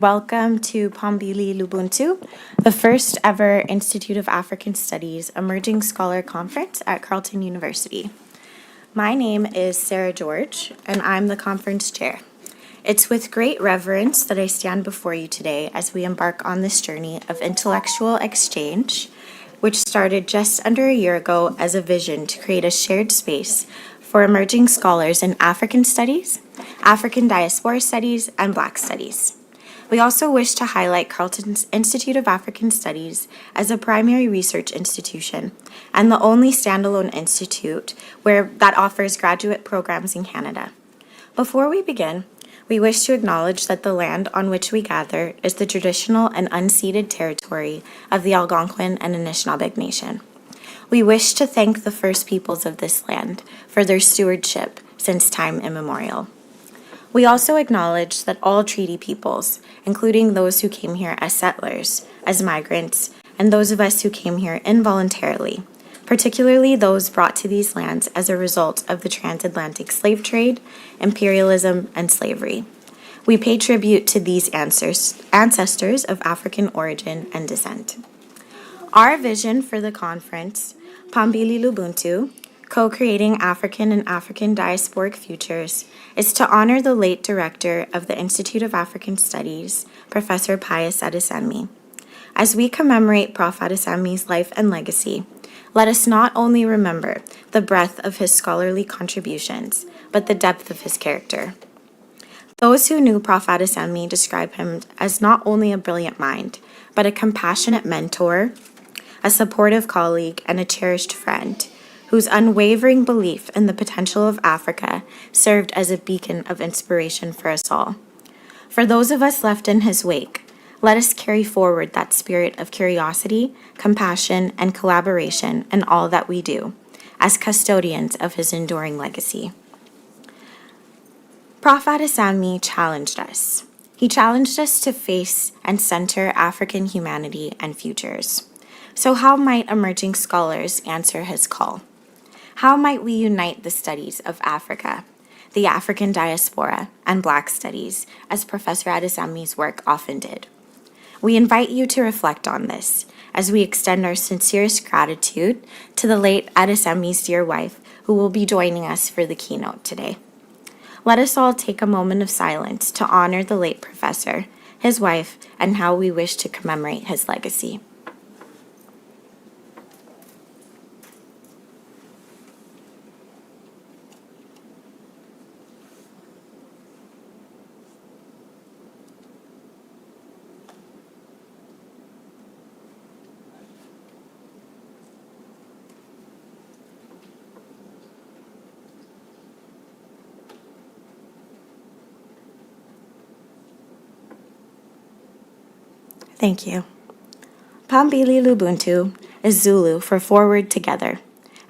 Welcome to Pambili Lubuntu, the first ever Institute of African Studies Emerging Scholar Conference at Carleton University. My name is Sarah George, and I'm the conference chair. It's with great reverence that I stand before you today as we embark on this journey of intellectual exchange, which started just under a year ago as a vision to create a shared space for emerging scholars in African studies, African diaspora studies, and Black studies. We also wish to highlight Carleton's Institute of African Studies as a primary research institution and the only standalone institute that offers graduate programs in Canada. Before we begin, we wish to acknowledge that the land on which we gather is the traditional and unceded territory of the Algonquin and Anishinaabe Nation. We wish to thank the first peoples of this land for their stewardship since time immemorial. We also acknowledge that all treaty peoples, including those who came here as settlers, as migrants, and those of us who came here involuntarily, particularly those brought to these lands as a result of the transatlantic slave trade, imperialism, and slavery. We pay tribute to these ancestors of African origin and descent. Our vision for the conference, Pambili Lubuntu, Co-Creating African and African Diasporic Futures, is to honor the late director of the Institute of African Studies, Professor Pius Adesemi. As we commemorate Prof. Adesemi's life and legacy, let us not only remember the breadth of his scholarly contributions, but the depth of his character. Those who knew Prof. Adesemi describe him as not only a brilliant mind, but a compassionate mentor, a supportive colleague, and a cherished friend, whose unwavering belief in the potential of Africa served as a beacon of inspiration for us all. For those of us left in his wake, let us carry forward that spirit of curiosity, compassion, and collaboration in all that we do, as custodians of his enduring legacy. Prof. Adesemi challenged us. He challenged us to face and center African humanity and futures. So how might emerging scholars answer his call? How might we unite the studies of Africa, the African diaspora, and Black studies, as Professor Adesemi's work often did? We invite you to reflect on this as we extend our sincerest gratitude to the late Adesemi's dear wife, who will be joining us for the keynote today. Let us all take a moment of silence to honor the late professor, his wife, and how we wish to commemorate his legacy. Thank you. Pambili Lubuntu is Zulu for Forward Together,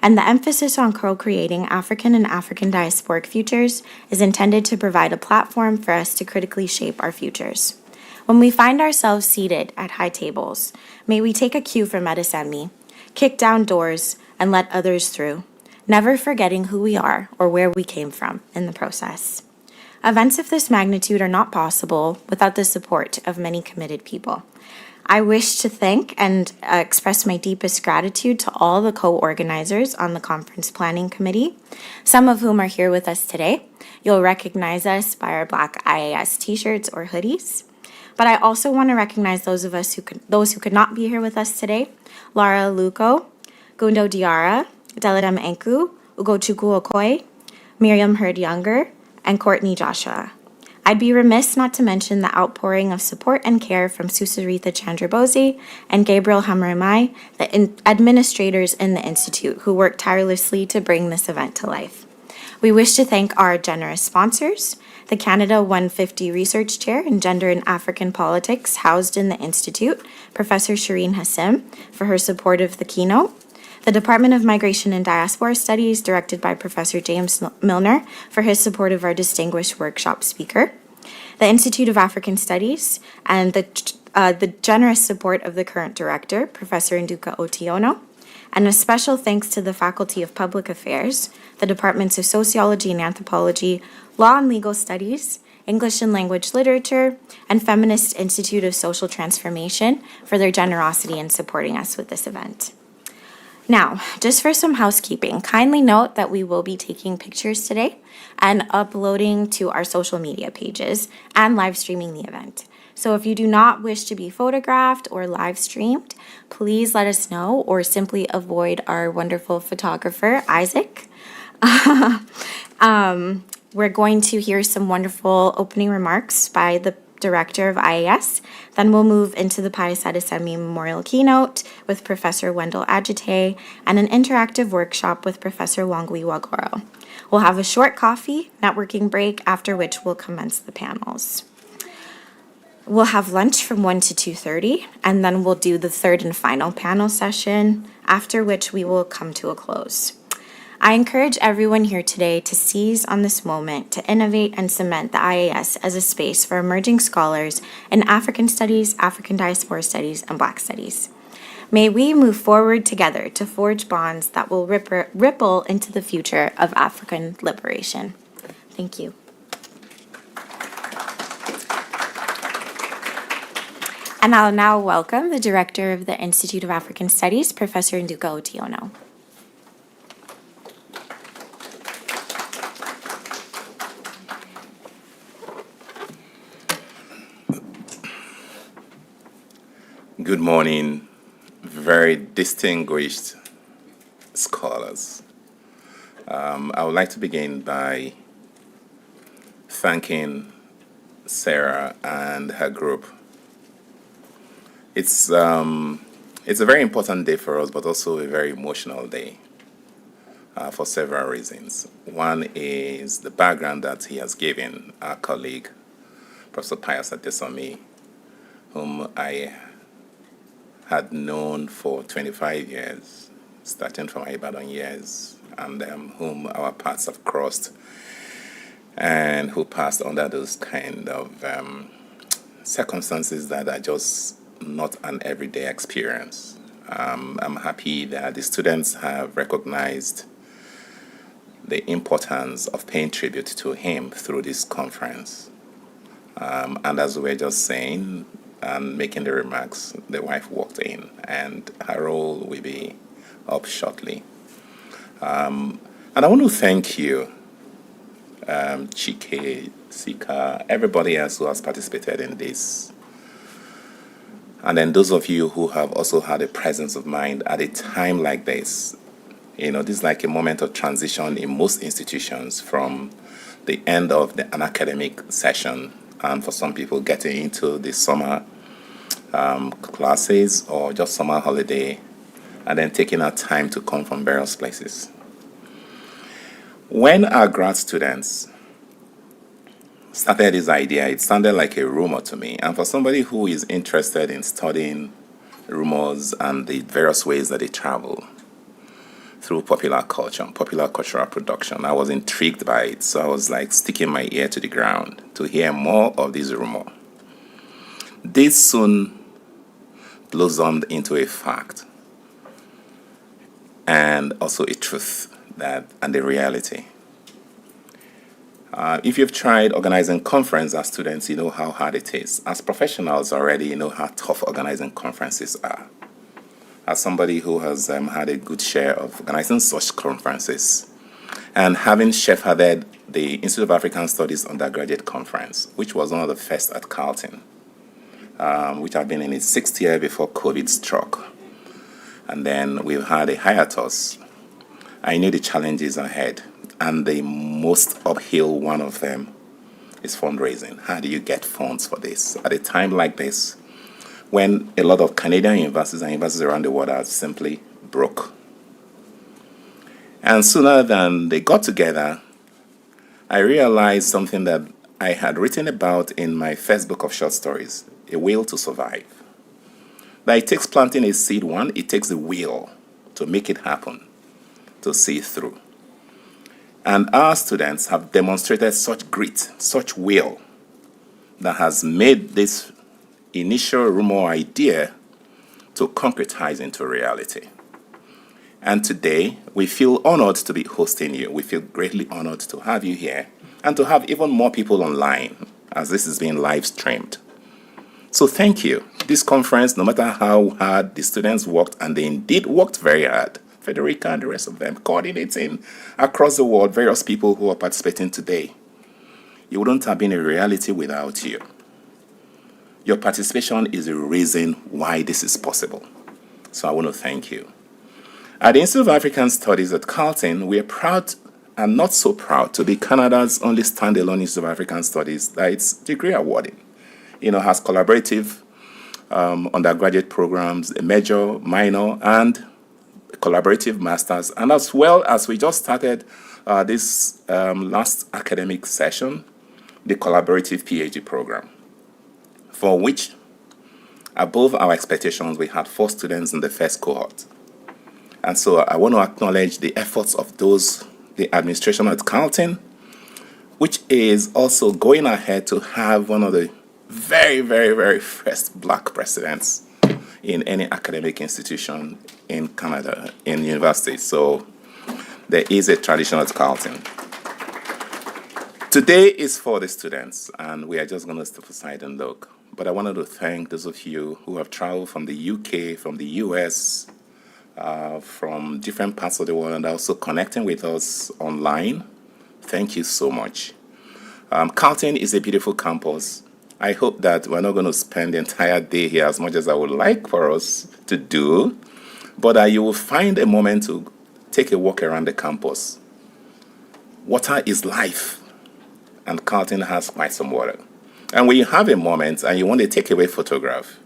and the emphasis on co-creating African and African diasporic futures is intended to provide a platform for us to critically shape our futures. When we find ourselves seated at high tables, may we take a cue from Adesemi, kick down doors, and let others through, never forgetting who we are or where we came from in the process. Events of this magnitude are not possible without the support of many committed people. I wish to thank and express my deepest gratitude to all the co-organizers on the Conference Planning Committee, some of whom are here with us today. You'll recognize us by our Black IAS t-shirts or hoodies. But I also want to recognize those who could not be here with us today: Lara Luco, Gundo Diarra, Deladem Enku, Ugochukwu Okoye, Miriam Hurd Younger, and Courtney Joshua. I'd be remiss not to mention the outpouring of support and care from Susaritha Chandrabose and Gabriel Hamramai, the administrators in the Institute who worked tirelessly to bring this event to life. We wish to thank our generous sponsors, the Canada 150 Research Chair in Gender and African Politics housed in the Institute, Professor Shireen Hassim, for her support of the keynote, the Department of Migration and Diaspora Studies, directed by Professor James Milner, for his support of our distinguished workshop speaker, the Institute of African Studies, and the generous support of the current director, Professor Nduka Otiono, and a special thanks to the Faculty of Public Affairs, the Departments of Sociology and Anthropology, Law and Legal Studies, English and Language Literature, and Feminist Institute of Social Transformation for their generosity in supporting us with this event. Now, just for some housekeeping, kindly note that we will be taking pictures today and uploading to our social media pages and live streaming the event. So if you do not wish to be photographed or live streamed, please let us know or simply avoid our wonderful photographer, Isaac. We're going to hear some wonderful opening remarks by the Director of IAS. Then we'll move into the Pius Adesemi Memorial Keynote with Professor Wendell Ajite and an interactive workshop with Professor Wangui Wagoro. We'll have a short coffee networking break, after which we'll commence the panels. We'll have lunch from 1 to 2:30, and then we'll do the third and final panel session, after which we will come to a close. I encourage everyone here today to seize on this moment to innovate and cement the IAS as a space for emerging scholars in African studies, African diaspora studies, and Black studies. May we move forward together to forge bonds that will ripple into the future of African liberation. Thank you. And I'll now welcome the Director of the Institute of African Studies, Professor Nduka Otiono. Good morning, very distinguished scholars. I would like to begin by thanking Sarah and her group. It's a very important day for us, but also a very emotional day for several reasons. One is the background that he has given our colleague, Professor Pius Adesemi, whom I had known for 25 years, starting from Ibadan years, and whom our paths have crossed, and who passed under those kind of circumstances that are just not an everyday experience. I'm happy that the students have recognized the importance of paying tribute to him through this conference. And as we were just saying, and making the remarks, the wife walked in, and her role will be up shortly. And I want to thank you, Chike, Sika, everybody else who has participated in this. And then those of you who have also had a presence of mind at a time like this. You know, this is like a moment of transition in most institutions from the end of an academic session, and for some people getting into the summer classes or just summer holiday, and then taking our time to come from various places. When our grad students started this idea, it sounded like a rumor to me. And for somebody who is interested in studying rumors and the various ways that they travel through popular culture, popular cultural production, I was intrigued by it. So I was like sticking my ear to the ground to hear more of this rumor. This soon blossomed into a fact and also a truth and a reality. If you've tried organizing conference as students, you know how hard it is. As professionals already, you know how tough organizing conferences are. As somebody who has had a good share of organizing such conferences, and having shepherded the Institute of African Studies undergraduate conference, which was one of the first at Carleton, which had been in its 6th year before COVID struck. And then we've had a hiatus. I knew the challenges ahead, and the most uphill one of them is fundraising. How do you get funds for this? At a time like this, when a lot of Canadian universities and universities around the world are simply broke. And sooner than they got together, I realized something that I had written about in my first book of short stories, A Will to Survive. That it takes planting a seed, one, it takes a will to make it happen, to see it through. And our students have demonstrated such grit, such will, that has made this initial rumor idea to concretize into reality. And today, we feel honored to be hosting you. We feel greatly honored to have you here and to have even more people online as this is being live streamed. So thank you. This conference, no matter how hard the students worked, and they indeed worked very hard, Federica and the rest of them, coordinating across the world, various people who are participating today, it wouldn't have been a reality without you. Your participation is the reason why this is possible. So I want to thank you. At the Institute of African Studies at Carleton, we are proud and not so proud to be Canada's only standalone Institute of African Studies that it's degree awarding. Has collaborative undergraduate programs, a major, minor, and collaborative masters. And as well as we just started this last academic session, the collaborative PhD program, for which, above our expectations, we had 4 students in the first cohort. And so I want to acknowledge the efforts of the administration at Carleton, which is also going ahead to have one of the very, very, very first Black presidents in any academic institution in Canada, in university. So there is a tradition at Carleton. Today is for the students, and we are just going to step aside and look. But I wanted to thank those of you who have traveled from the UK, from the US, from different parts of the world, and also connecting with us online. Thank you so much. Carleton is a beautiful campus. I hope that we're not going to spend the entire day here as much as I would like for us to do, but you will find a moment to take a walk around the campus. Water is life, and Carleton has quite some water. And when you have a moment and you want to take away photograph,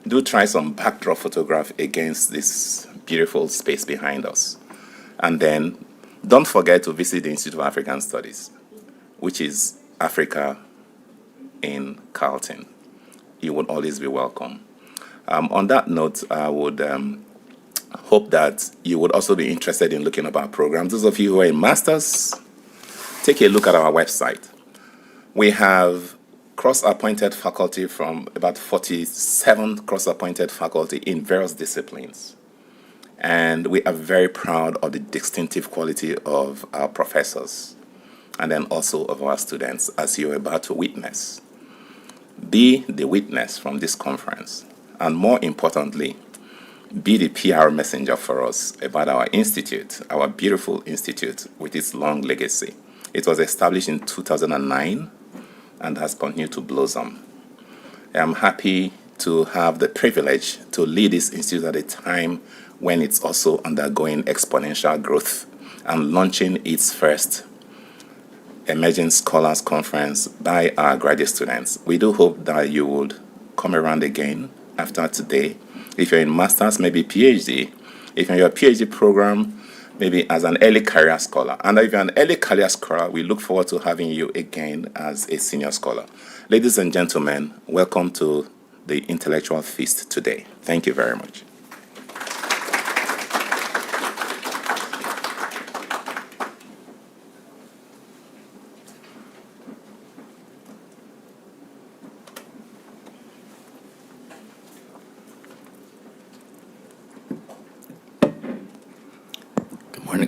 do try some backdrop photograph against this beautiful space behind us. And then don't forget to visit the Institute of African Studies, which is Africa in Carleton. You would always be welcome. On that note, I would hope that you would also be interested in looking at our programs. Those of you who are in masters, take a look at our website. We have cross-appointed faculty from about 47 cross-appointed faculty in various disciplines. And we are very proud of the distinctive quality of our professors and then also of our students, as you're about to witness. Be the witness from this conference, and more importantly, be the PR messenger for us about our institute, our beautiful institute with its long legacy. It was established in 2009 and has continued to blossom. I'm happy to have the privilege to lead this institute at a time when it's also undergoing exponential growth and launching its first Emerging Scholars Conference by our graduate students. We do hope that you would come around again after today. If you're in master's, maybe PhD. If you're in your PhD program, maybe as an early career scholar. And if you're an early career scholar, we look forward to having you again as a senior scholar. Ladies and gentlemen, welcome to the intellectual feast today. Thank you very much.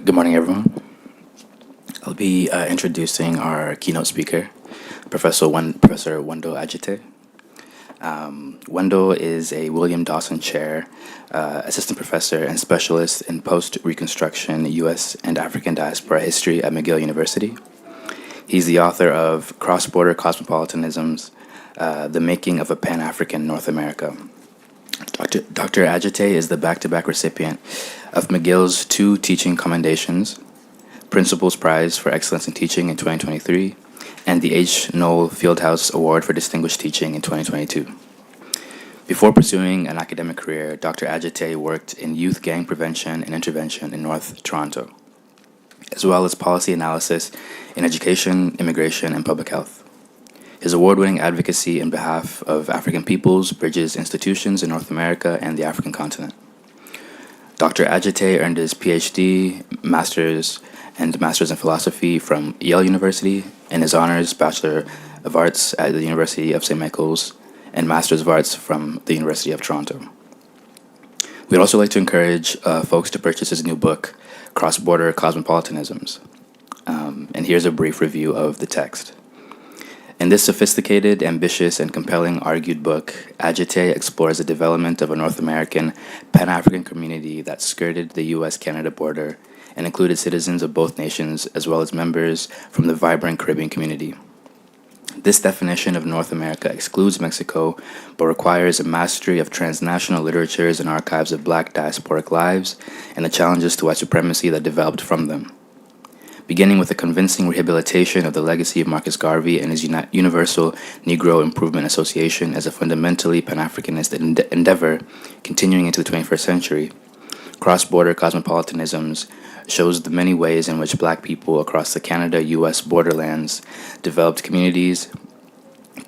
Good morning, everyone. I'll be introducing our keynote speaker, Professor Wendell Ajite. Wendell is a William Dawson Chair, Assistant Professor and Specialist in Post-Reconstruction U.S. and African Diaspora History at McGill University. He's the author of Cross-Border Cosmopolitanisms, The Making of a Pan-African North America. Dr. Ajite is the back-to-back recipient of McGill's 2 teaching commendations, Principal's Prize for Excellence in Teaching in 2023, and the H. Noel Fieldhouse Award for Distinguished Teaching in 2022. Before pursuing an academic career, Dr. Ajite worked in youth gang prevention and intervention in North Toronto, as well as policy analysis in education, immigration, and public health. His award-winning advocacy in behalf of African peoples bridges institutions in North America and the African continent. Dr. Ajite earned his PhD, Master's, and Master's in Philosophy from Yale University, and his honors Bachelor of Arts at the University of St. Michael's, and Master's of Arts from the University of Toronto. We'd also like to encourage folks to purchase his new book, Cross-Border Cosmopolitanisms. And here's a brief review of the text. In this sophisticated, ambitious, and compelling argued book, Agite explores the development of a North American Pan-African community that skirted the U.S.-Canada border and included citizens of both nations as well as members from the vibrant Caribbean community. This definition of North America excludes Mexico, but requires a mastery of transnational literatures and archives of Black diasporic lives and the challenges to white supremacy that developed from them. Beginning with a convincing rehabilitation of the legacy of Marcus Garvey and his Universal Negro Improvement Association as a fundamentally Pan-Africanist endeavor continuing into the 21st century, Cross-Border Cosmopolitanisms shows the many ways in which Black people across the Canada-U.S. borderlands developed communities,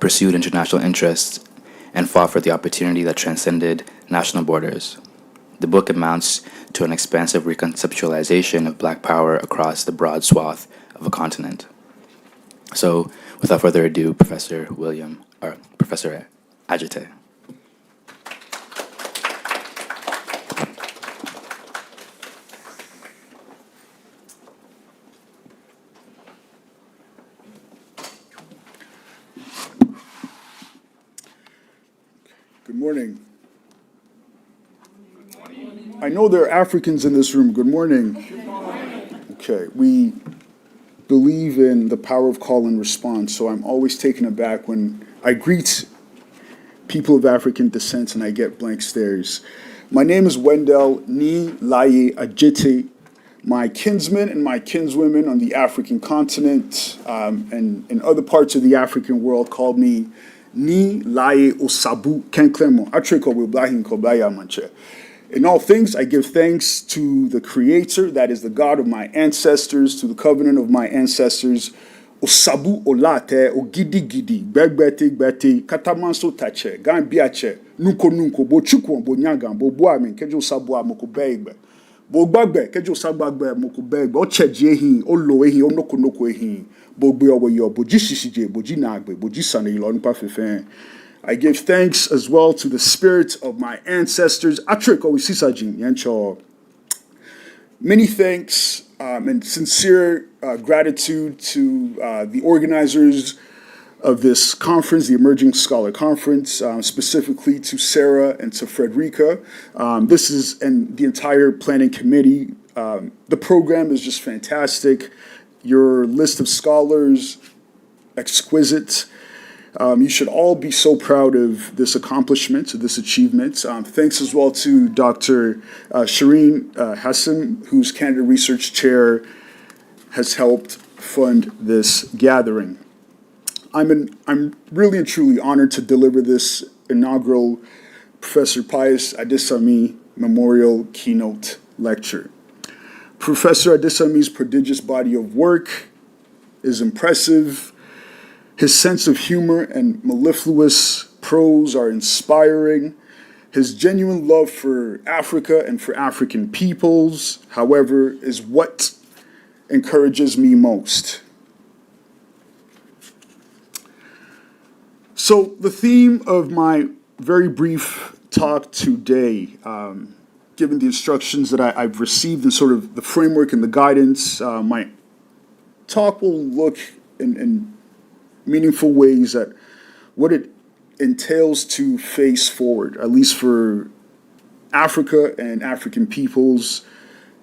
pursued international interests, and fought for the opportunity that transcended national borders. The book amounts to an expansive reconceptualization of Black power across the broad swath of a continent. So, without further ado, Professor Agite. Good morning. I know there are Africans in this room. Good morning. Good morning. Okay, we believe in the power of call and response, so I'm always taken aback when I greet people of African descent and I get blank stares. My name is Wendell Ni Laye Agite. My kinsmen and my kinswomen on the African continent and in other parts of the African world called me Ni Laye Osabu Kenklemo. Atreko Wiblahin Kobaya Manche. In all things, I give thanks to the Creator, that is the God of my ancestors, to the covenant of my ancestors. Osabu olate, ogidi gidi, begbete gbete, katamanso tache, gambiache, nunko nunko, bo chukwo, bo nyagam, bo boamin, kejo sabua moko begbe. Bo gbagbe, kejo sagbagbe moko begbe, ocheji ehin, olo ehin, onoko noko ehin, bo gbe owo yo, bo jishishije, bo jinagbe, bo jisane ilo nupa fefen. I give thanks as well to the spirit of my ancestors. Many thanks and sincere gratitude to the organizers of this conference, the Emerging Scholar Conference, specifically to Sarah and to Frederica. This is, and the entire planning committee. The program is just fantastic. Your list of scholars, exquisite. You should all be so proud of this accomplishment, of this achievement. Thanks as well to Dr. Shireen Hassan, whose Canada Research Chair has helped fund this gathering. I'm really and truly honored to deliver this inaugural Professor Pius Adesami Memorial Keynote Lecture. Professor Adesami's prodigious body of work is impressive. His sense of humor and mellifluous prose are inspiring. His genuine love for Africa and for African peoples, however, is what encourages me most. So the theme of my very brief talk today, given the instructions that I've received and sort of the framework and the guidance, my talk will look in meaningful ways at what it entails to face forward, at least for Africa and African peoples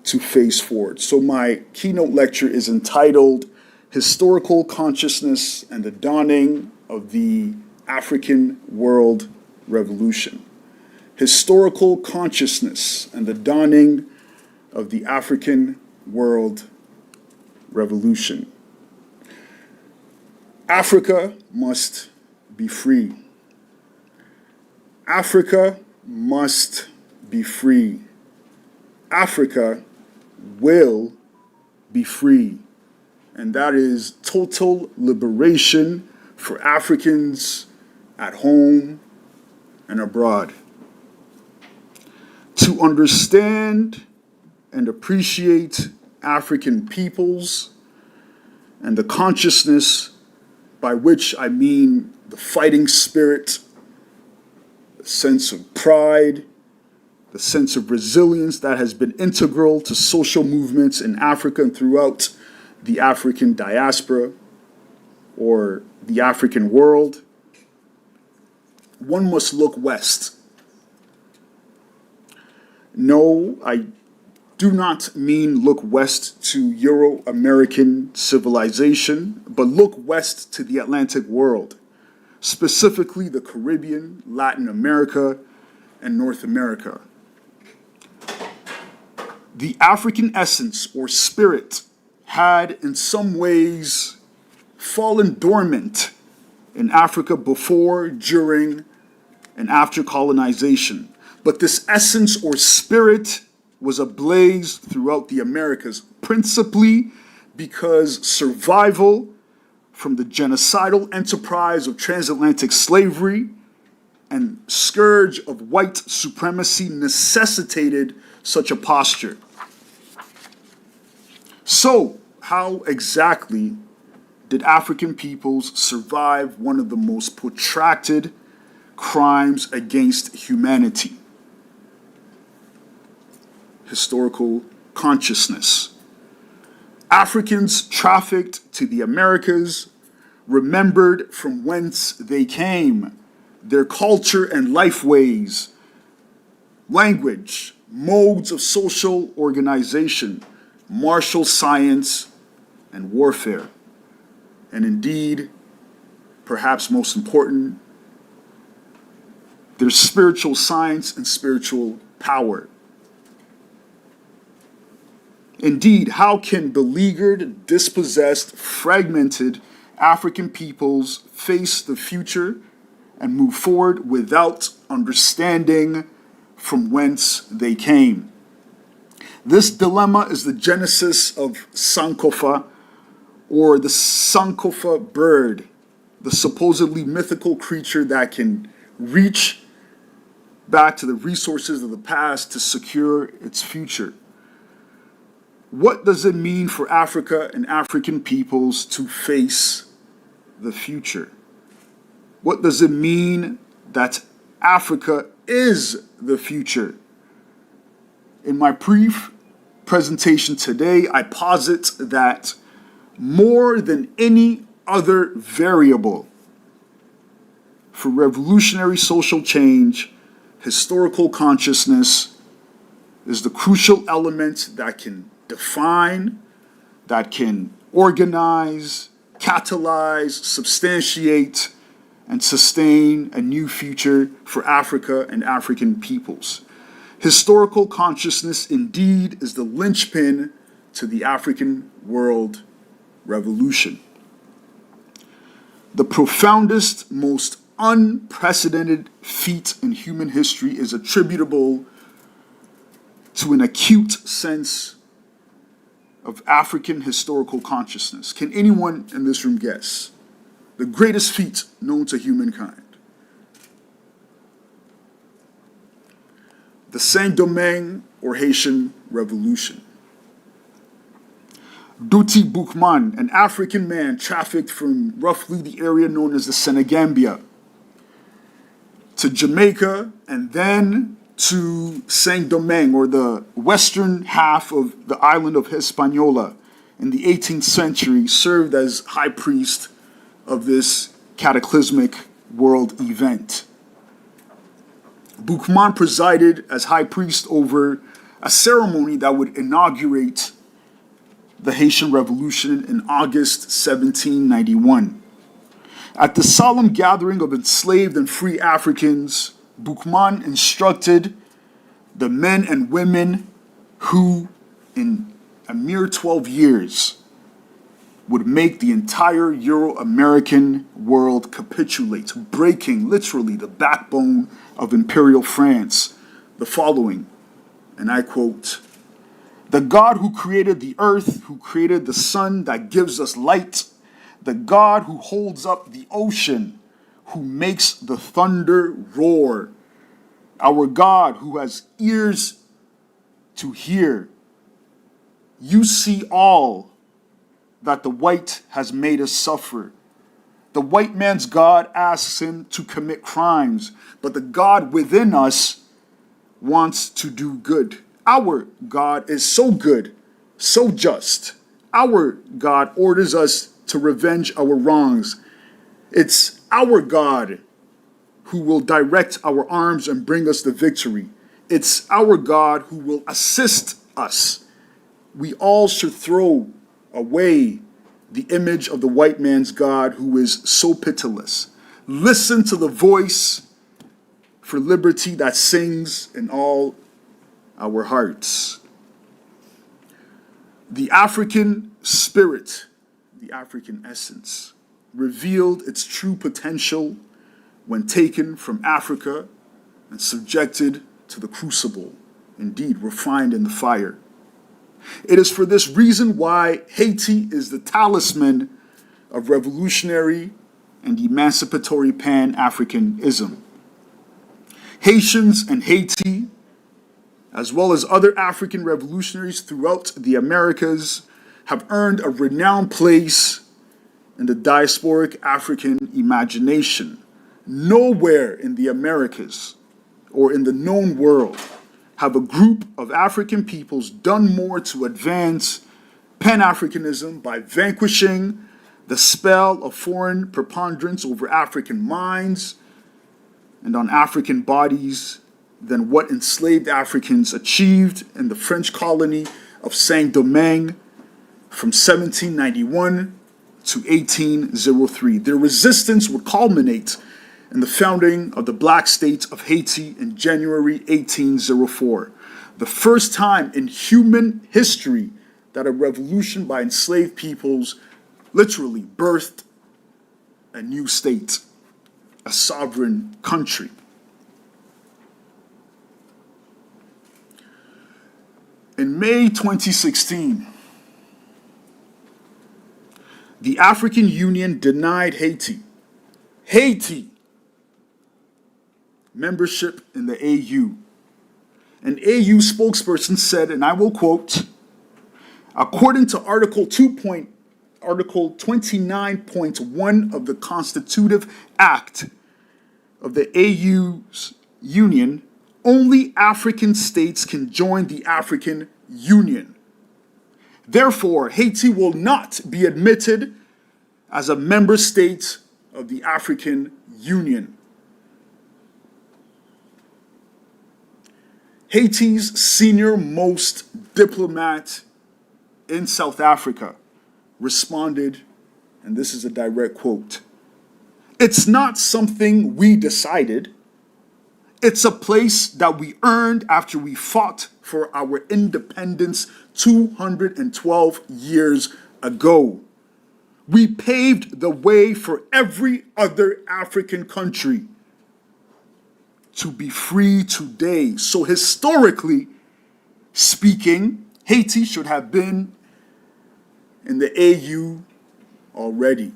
to face forward. So my keynote lecture is entitled Historical Consciousness and the Dawning of the African World Revolution. Historical Consciousness and the Dawning of the African World Revolution. Africa must be free. Africa must be free. Africa will be free. And that is total liberation for Africans at home and abroad. To understand and appreciate African peoples and the consciousness, by which I mean the fighting spirit, the sense of pride, the sense of resilience that has been integral to social movements in Africa and throughout the African diaspora, or the African world, one must look west. No, I do not mean look west to Euro-American civilization, but look west to the Atlantic world, specifically the Caribbean, Latin America, and North America. The African essence or spirit had in some ways fallen dormant in Africa before, during, and after colonization. But this essence or spirit was ablaze throughout the Americas, principally because survival from the genocidal enterprise of transatlantic slavery and scourge of white supremacy necessitated such a posture. So, how exactly did African peoples survive one of the most protracted crimes against humanity? Historical consciousness. Africans trafficked to the Americas, remembered from whence they came, their culture and life ways, language, modes of social organization, martial science, and warfare. And indeed, perhaps most important, their spiritual science and spiritual power. Indeed, how can beleaguered, dispossessed, fragmented African peoples face the future and move forward without understanding from whence they came? This dilemma is the genesis of Sankofa, or the Sankofa bird, the supposedly mythical creature that can reach back to the resources of the past to secure its future. What does it mean for Africa and African peoples to face the future? What does it mean that Africa is the future? In my brief presentation today, I posit that more than any other variable for revolutionary social change, historical consciousness is the crucial element that can define, that can organize, catalyze, substantiate, and sustain a new future for Africa and African peoples. Historical consciousness indeed is the linchpin to the African world revolution. The profoundest, most unprecedented feat in human history is attributable to an acute sense of African historical consciousness. Can anyone in this room guess? The greatest feat known to humankind. The Saint-Domingue or Haitian Revolution. Duty Boukman, an African man trafficked from roughly the area known as the Senegambia to Jamaica and then to Saint-Domingue, or the western half of the island of Hispaniola in the 18th century, served as high priest of this cataclysmic world event. Boukman presided as high priest over a ceremony that would inaugurate the Haitian Revolution in August 1791. At the solemn gathering of enslaved and free Africans, Boukman instructed the men and women who, in a mere 12 years, would make the entire Euro-American world capitulate, breaking literally the backbone of Imperial France, the following, and I quote, "The God who created the earth, who created the sun that gives us light, the God who holds up the ocean, who makes the thunder roar, our God who has ears to hear. You see all that the white has made us suffer. The white man's God asks him to commit crimes, but the God within us wants to do good. Our God is so good, so just. Our God orders us to revenge our wrongs, It's our God who will direct our arms and bring us the victory. It's our God who will assist us. We all should throw away the image of the white man's God who is so pitiless. Listen to the voice for liberty that sings in all our hearts. The African spirit, the African essence, revealed its true potential when taken from Africa and subjected to the crucible, indeed refined in the fire. It is for this reason why Haiti is the talisman of revolutionary and emancipatory Pan-Africanism. Haitians and Haiti, as well as other African revolutionaries throughout the Americas, have earned a renowned place in the diasporic African imagination. Nowhere in the Americas or in the known world have a group of African peoples done more to advance Pan-Africanism by vanquishing the spell of foreign preponderance over African minds and on African bodies than what enslaved Africans achieved in the French colony of Saint-Domingue from 1791 to 1803. Their resistance would culminate in the founding of the Black State of Haiti in January 1804, the first time in human history that a revolution by enslaved peoples literally birthed a new state, a sovereign country. In May 2016, the African Union denied Haiti membership in the AU. An AU spokesperson said, and I will quote, according to Article 29.1 of the Constitutive Act of the AU's Union, only African states can join the African Union. Therefore, Haiti will not be admitted as a member state of the African Union. Haiti's senior-most diplomat in South Africa responded, and this is a direct quote, "It's not something we decided. It's a place that we earned after we fought for our independence 212 years ago. We paved the way for every other African country to be free today. So historically speaking, Haiti should have been in the AU already."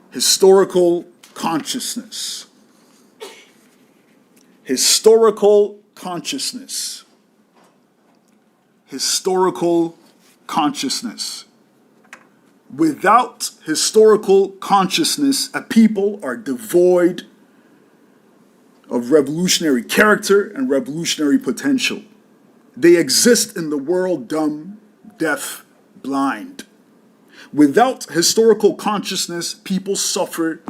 Historical consciousness. Historical consciousness. Historical consciousness. Without historical consciousness, a people are devoid of revolutionary character and revolutionary potential. They exist in the world dumb, deaf, blind. Without historical consciousness, people suffer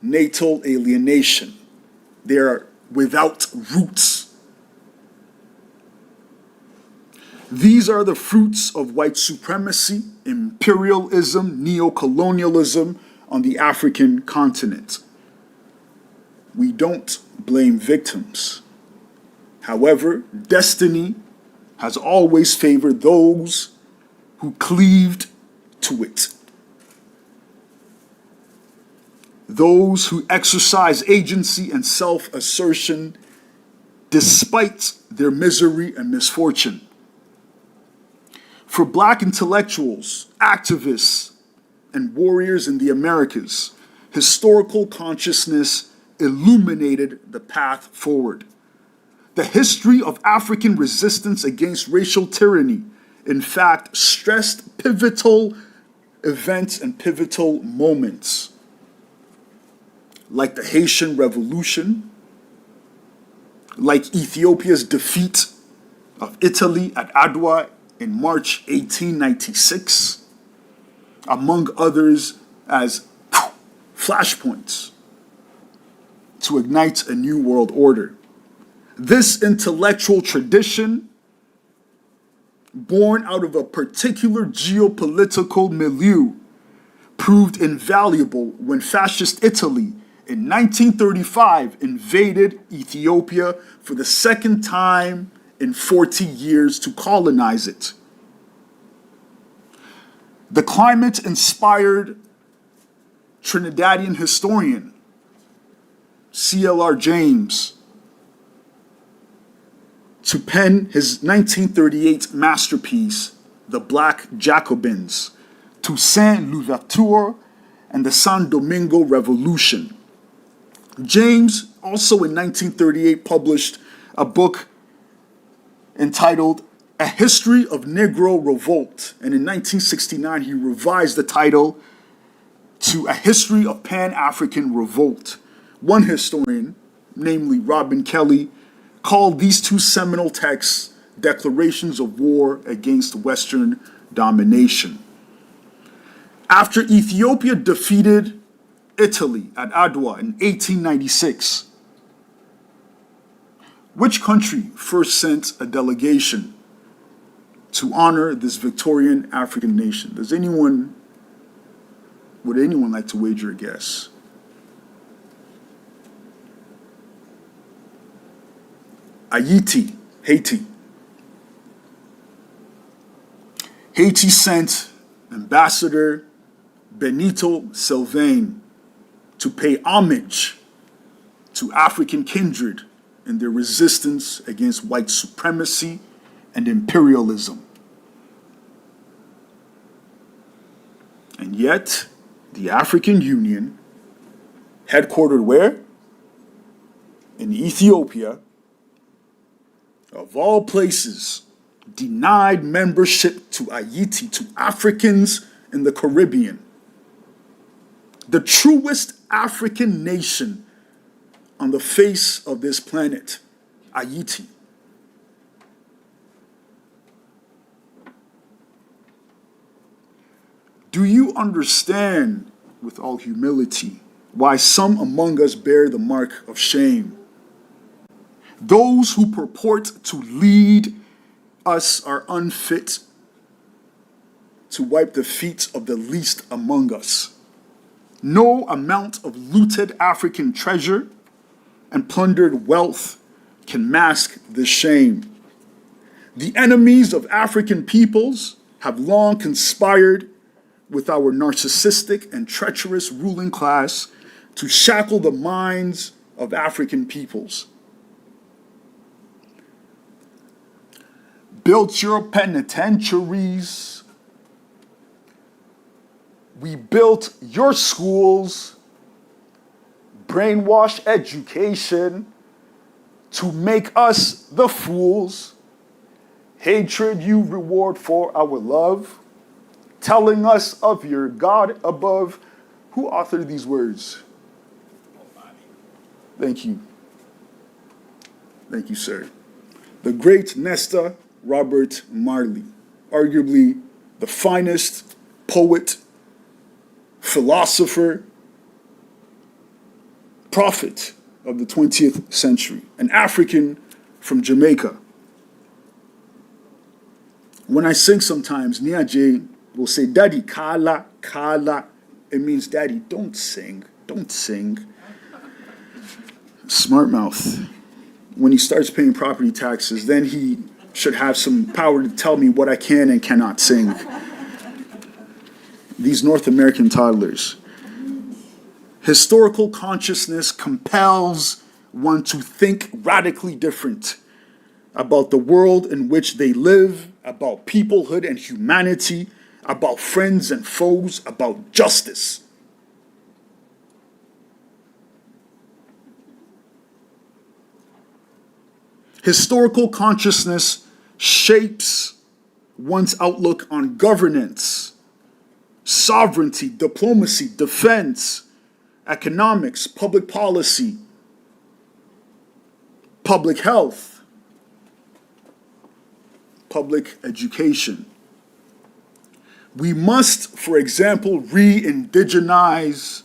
natal alienation. They are without roots. These are the fruits of white supremacy, imperialism, neocolonialism on the African continent. We don't blame victims. However, destiny has always favored those who cleaved to it. Those who exercise agency and self-assertion despite their misery and misfortune. For Black intellectuals, activists, and warriors in the Americas, historical consciousness illuminated the path forward. The history of African resistance against racial tyranny, in fact, stressed pivotal events and pivotal moments, like the Haitian Revolution, like Ethiopia's defeat of Italy at Adwa in March 1896, among others as flashpoints to ignite a new world order. This intellectual tradition, born out of a particular geopolitical milieu, proved invaluable when fascist Italy in 1935 invaded Ethiopia for the second time in 40 years to colonize it. The climate inspired Trinidadian historian C.L.R. James to pen his 1938 masterpiece, The Black Jacobins, Toussaint Louverture and the San Domingo Revolution. James also in 1938 published a book entitled A History of Negro Revolt, and in 1969 he revised the title to A History of Pan-African Revolt. One historian, namely Robin Kelly, called these two seminal texts declarations of war against Western domination. After Ethiopia defeated Italy at Adwa in 1896, which country first sent a delegation to honor this Victorian African nation? Would anyone like to wager a guess? Haiti. Haiti sent Ambassador Benito Sylvain to pay homage to African kindred in their resistance against white supremacy and imperialism. And yet, the African Union, headquartered where? In Ethiopia, of all places, denied membership to Haiti to Africans in the Caribbean. The truest African nation on the face of this planet, Haiti. Do you understand, with all humility, why some among us bear the mark of shame? Those who purport to lead us are unfit to wipe the feet of the least among us. No amount of looted African treasure and plundered wealth can mask this shame. The enemies of African peoples have long conspired with our narcissistic and treacherous ruling class to shackle the minds of African peoples. Built your penitentiaries. We built your schools, brainwash education to make us the fools. Hatred you reward for our love, telling us of your God above. Who authored these words? Thank you. Thank you, sir. The great Nesta Robert Marley, arguably the finest poet, philosopher, prophet of the 20th century, an African from Jamaica. When I sing sometimes, Nia J will say, Daddy, Kala, Kala. It means, Daddy, don't sing, don't sing. Smart mouth. When he starts paying property taxes, then he should have some power to tell me what I can and cannot sing. These North American toddlers. Historical consciousness compels one to think radically different about the world in which they live, about peoplehood and humanity, about friends and foes, about justice. Historical consciousness shapes one's outlook on governance, sovereignty, diplomacy, defense, economics, public policy, public health, public education. We must, for example, re-indigenize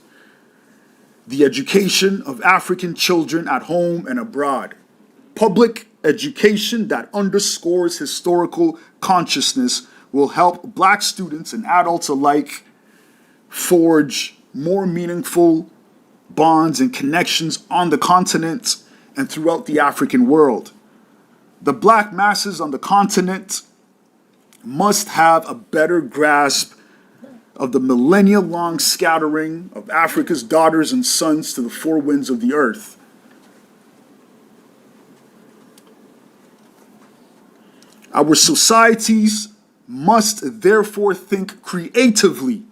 the education of African children at home and abroad. Public education that underscores historical consciousness will help Black students and adults alike forge more meaningful bonds and connections on the continent and throughout the African world. The Black masses on the continent must have a better grasp of the millennia-long scattering of Africa's daughters and sons to the four winds of the earth. Our societies must therefore think creatively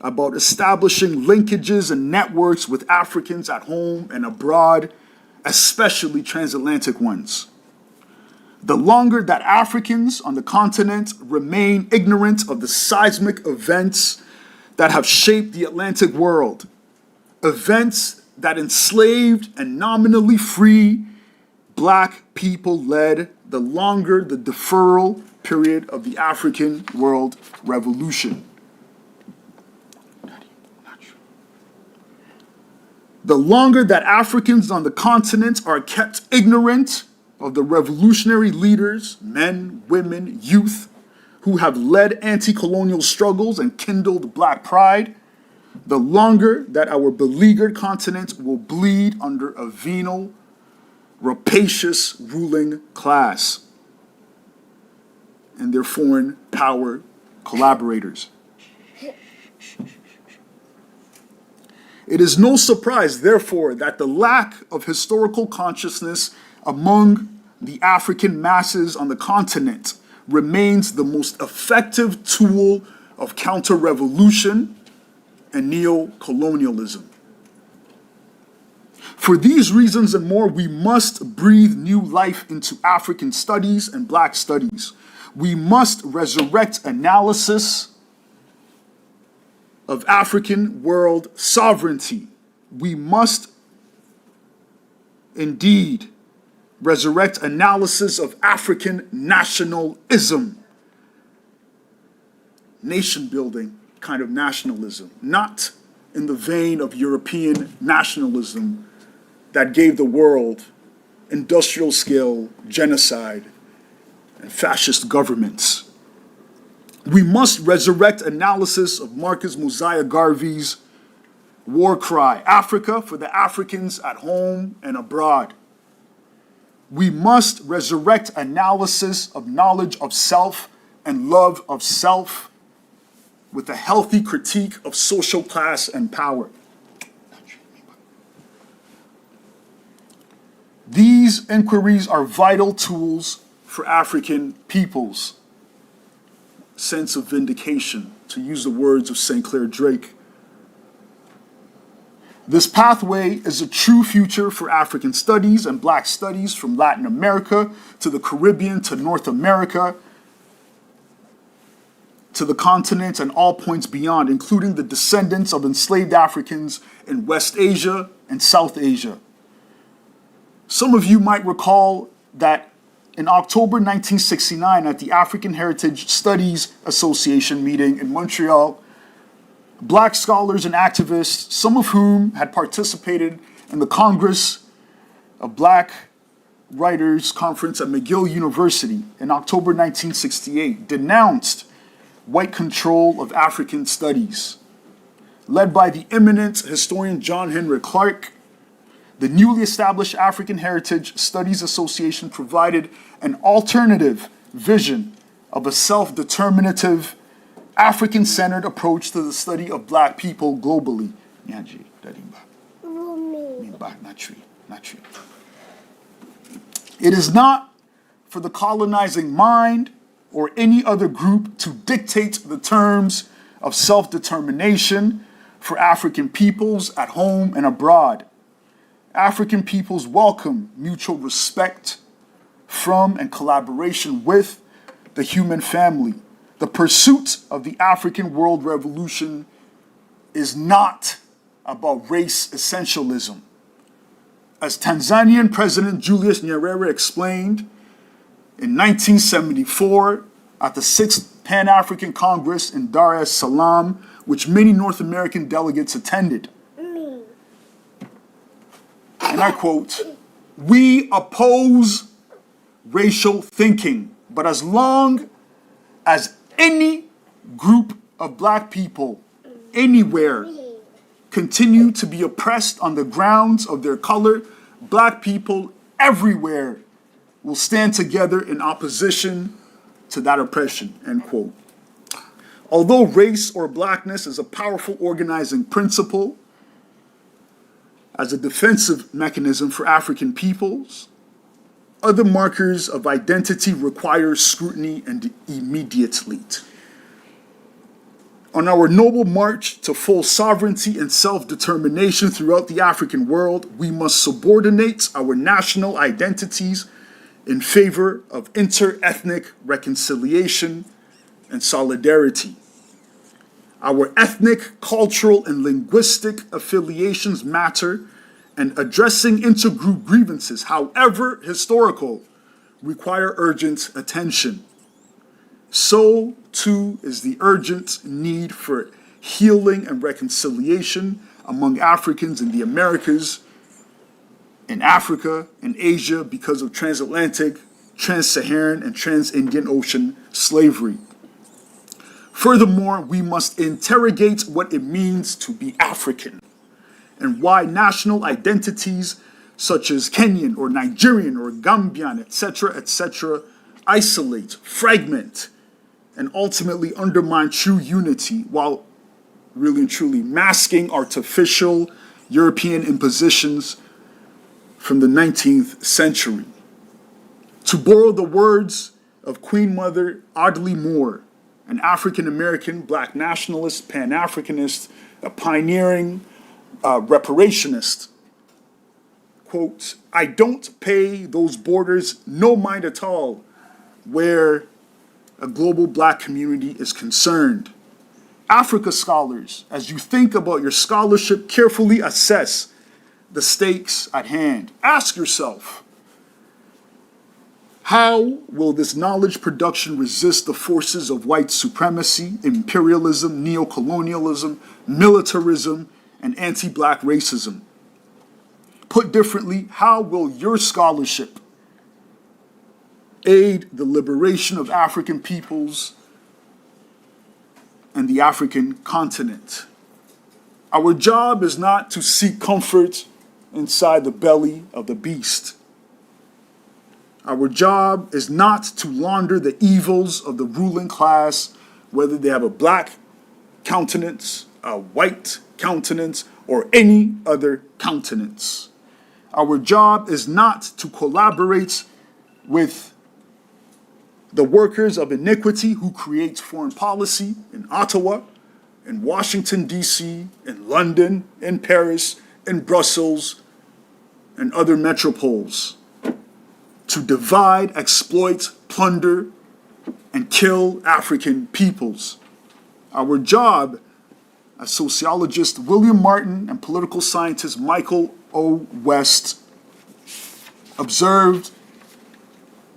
about establishing linkages and networks with Africans at home and abroad, especially transatlantic ones. The longer that Africans on the continent remain ignorant of the seismic events that have shaped the Atlantic world, events that enslaved and nominally free Black people led, the longer the deferral period of the African world revolution. The longer that Africans on the continent are kept ignorant of the revolutionary leaders, men, women, youth, who have led anti-colonial struggles and kindled Black pride, the longer that our beleaguered continent will bleed under a venal, rapacious ruling class and their foreign power collaborators. It is no surprise, therefore, that the lack of historical consciousness among the African masses on the continent remains the most effective tool of counter-revolution and neo-colonialism. For these reasons and more, we must breathe new life into African studies and Black studies. We must resurrect analysis of African world sovereignty. We must indeed resurrect analysis of African nationalism, nation-building kind of nationalism, not in the vein of European nationalism that gave the world industrial-scale genocide and fascist governments. We must resurrect analysis of Marcus Mosiah Garvey's war cry, Africa for the Africans at home and abroad. We must resurrect analysis of knowledge of self and love of self with a healthy critique of social class and power. These inquiries are vital tools for African peoples' sense of vindication, to use the words of St. Clair Drake. This pathway is a true future for African studies and Black studies from Latin America to the Caribbean to North America to the continent and all points beyond, including the descendants of enslaved Africans in West Asia and South Asia. Some of you might recall that in October 1969 at the African Heritage Studies Association meeting in Montreal, Black scholars and activists, some of whom had participated in the Congress of Black Writers Conference at McGill University in October 1968, denounced white control of African studies. Led by the eminent historian John Henrik Clarke, the newly established African Heritage Studies Association provided an alternative vision of a self-determinative, African-centered approach to the study of Black people globally. It is not for the colonizing mind or any other group to dictate the terms of self-determination for African peoples at home and abroad. African peoples welcome mutual respect from and collaboration with the human family. The pursuit of the African world revolution is not about race essentialism. As Tanzanian President Julius Nyerere explained in 1974 at the 6th Pan-African Congress in Dar es Salaam, which many North American delegates attended. And I quote, "We oppose racial thinking, but as long as any group of black people anywhere continue to be oppressed on the grounds of their color, black people everywhere will stand together in opposition to that oppression," end quote. Although race or blackness is a powerful organizing principle as a defensive mechanism for African peoples, other markers of identity require scrutiny and immediately. On our noble march to full sovereignty and self-determination throughout the African world, we must subordinate our national identities in favor of inter-ethnic reconciliation and solidarity. Our ethnic, cultural, and linguistic affiliations matter, and addressing intergroup grievances, however historical, require urgent attention. So, too, is the urgent need for healing and reconciliation among Africans in the Americas, in Africa, and Asia because of transatlantic, trans-Saharan, and trans-Indian Ocean slavery. Furthermore, we must interrogate what it means to be African and why national identities such as Kenyan or Nigerian or Gambian, etc., isolate, fragment, and ultimately undermine true unity while really and truly masking artificial European impositions from the 19th century. To borrow the words of Queen Mother Audley Moore, an African-American black nationalist, Pan-Africanist, a pioneering reparationist, quote, "I don't pay those borders no mind at all where a global black community is concerned." Africa scholars, as you think about your scholarship, carefully assess the stakes at hand. Ask yourself, how will this knowledge production resist the forces of white supremacy, imperialism, neocolonialism, militarism, and anti-black racism? Put differently, how will your scholarship aid the liberation of African peoples and the African continent? Our job is not to seek comfort inside the belly of the beast. Our job is not to launder the evils of the ruling class, whether they have a black countenance, a white countenance, or any other countenance. Our job is not to collaborate with the workers of iniquity who create foreign policy in Ottawa, in Washington, D.C., in London, in Paris, in Brussels, and other metropoles, to divide, exploit, plunder, and kill African peoples. Our job, as sociologist William Martin and political scientist Michael O. West observed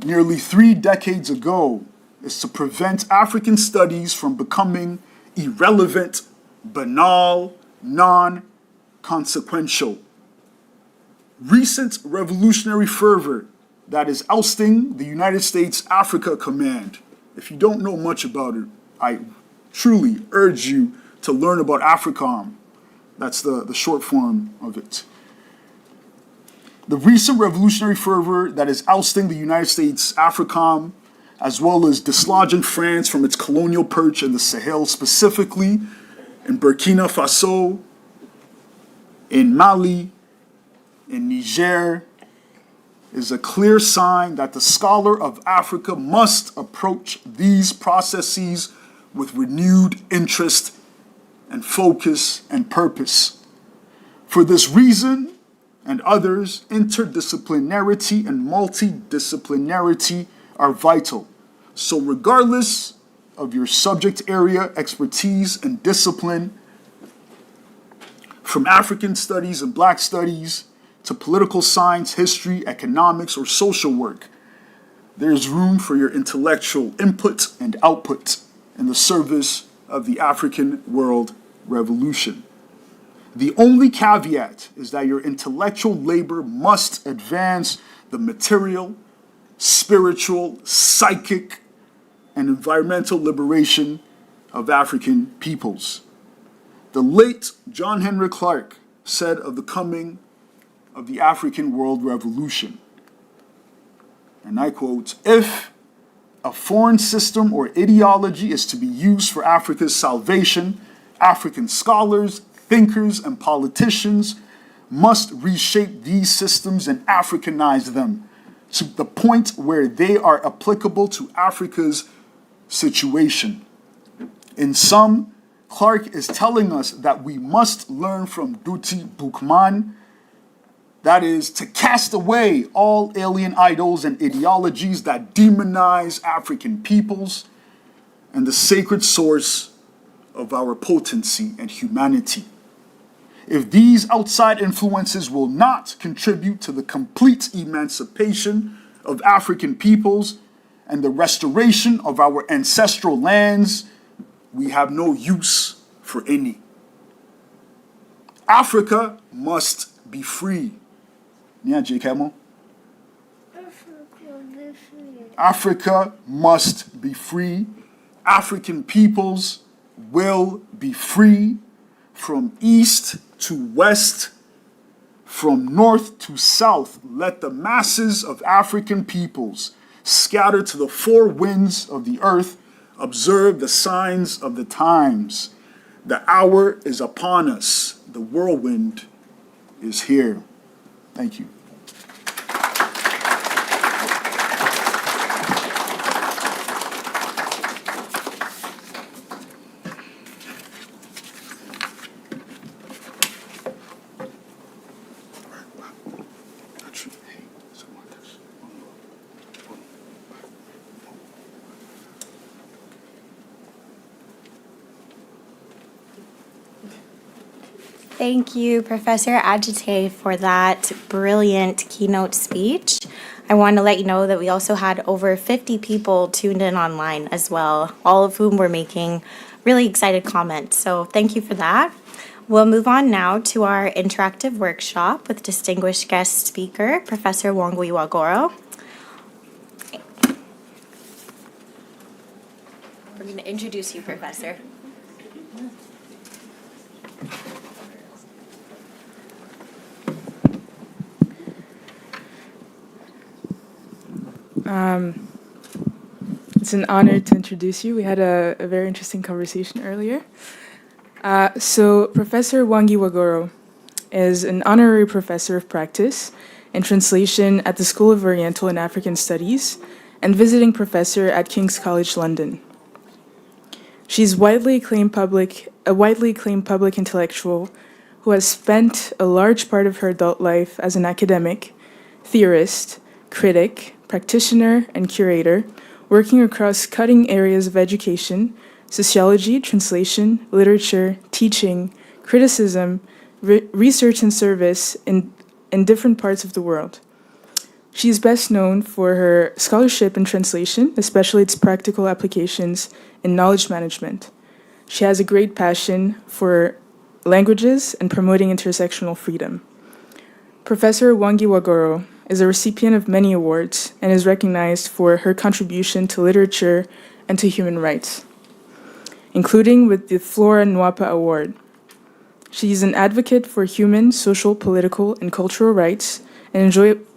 nearly 3 decades ago, is to prevent African studies from becoming irrelevant, banal, non-consequential. Recent revolutionary fervor that is ousting the United States Africa Command. If you don't know much about it, I truly urge you to learn about AFRICOM. That's the short form of it. The recent revolutionary fervor that is ousting the United States AFRICOM, as well as dislodging France from its colonial perch in the Sahel, specifically in Burkina Faso, in Mali, in Niger, is a clear sign that the scholar of Africa must approach these processes with renewed interest and focus and purpose. For this reason and others, interdisciplinarity and multidisciplinarity are vital. So regardless of your subject area, expertise, and discipline, from African studies and Black studies to political science, history, economics, or social work, there's room for your intellectual input and output in the service of the African world revolution. The only caveat is that your intellectual labor must advance the material, spiritual, psychic, and environmental liberation of African peoples. The late John Henry Clark said of the coming of the African world revolution, and I quote, "If a foreign system or ideology is to be used for Africa's salvation, African scholars, thinkers, and politicians must reshape these systems and Africanize them to the point where they are applicable to Africa's situation." In sum, Clark is telling us that we must learn from Duti Bukman, that is, to cast away all alien idols and ideologies that demonize African peoples and the sacred source of our potency and humanity. If these outside influences will not contribute to the complete emancipation of African peoples and the restoration of our ancestral lands, we have no use for any. Africa must be free. Yeah, J. Camel. Africa must be free. African peoples will be free from east to west, from north to south. Let the masses of African peoples scatter to the four winds of the earth. Observe the signs of the times. The hour is upon us. The whirlwind is here. Thank you. Thank you, Professor Agite, for that brilliant keynote speech. I want to let you know that we also had over 50 people tuned in online as well, all of whom were making really excited comments. So thank you for that. We'll move on now to our interactive workshop with distinguished guest speaker, Professor Wangui Wagoro. We're going to introduce you, Professor. It's an honor to introduce you. We had a very interesting conversation earlier. So Professor Wangui Wagoro is an honorary professor of practice and translation at the School of Oriental and African Studies and visiting professor at King's College London. She's a widely acclaimed public intellectual who has spent a large part of her adult life as an academic, theorist, critic, practitioner, and curator, working across cutting areas of education, sociology, translation, literature, teaching, criticism, research and service in different parts of the world. She is best known for her scholarship in translation, especially its practical applications in knowledge management. She has a great passion for languages and promoting intersectional freedom. Professor Wangui Wagoro is a recipient of many awards and is recognized for her contribution to literature and to human rights, including with the Flora Nwapa Award. She is an advocate for human, social, political, and cultural rights and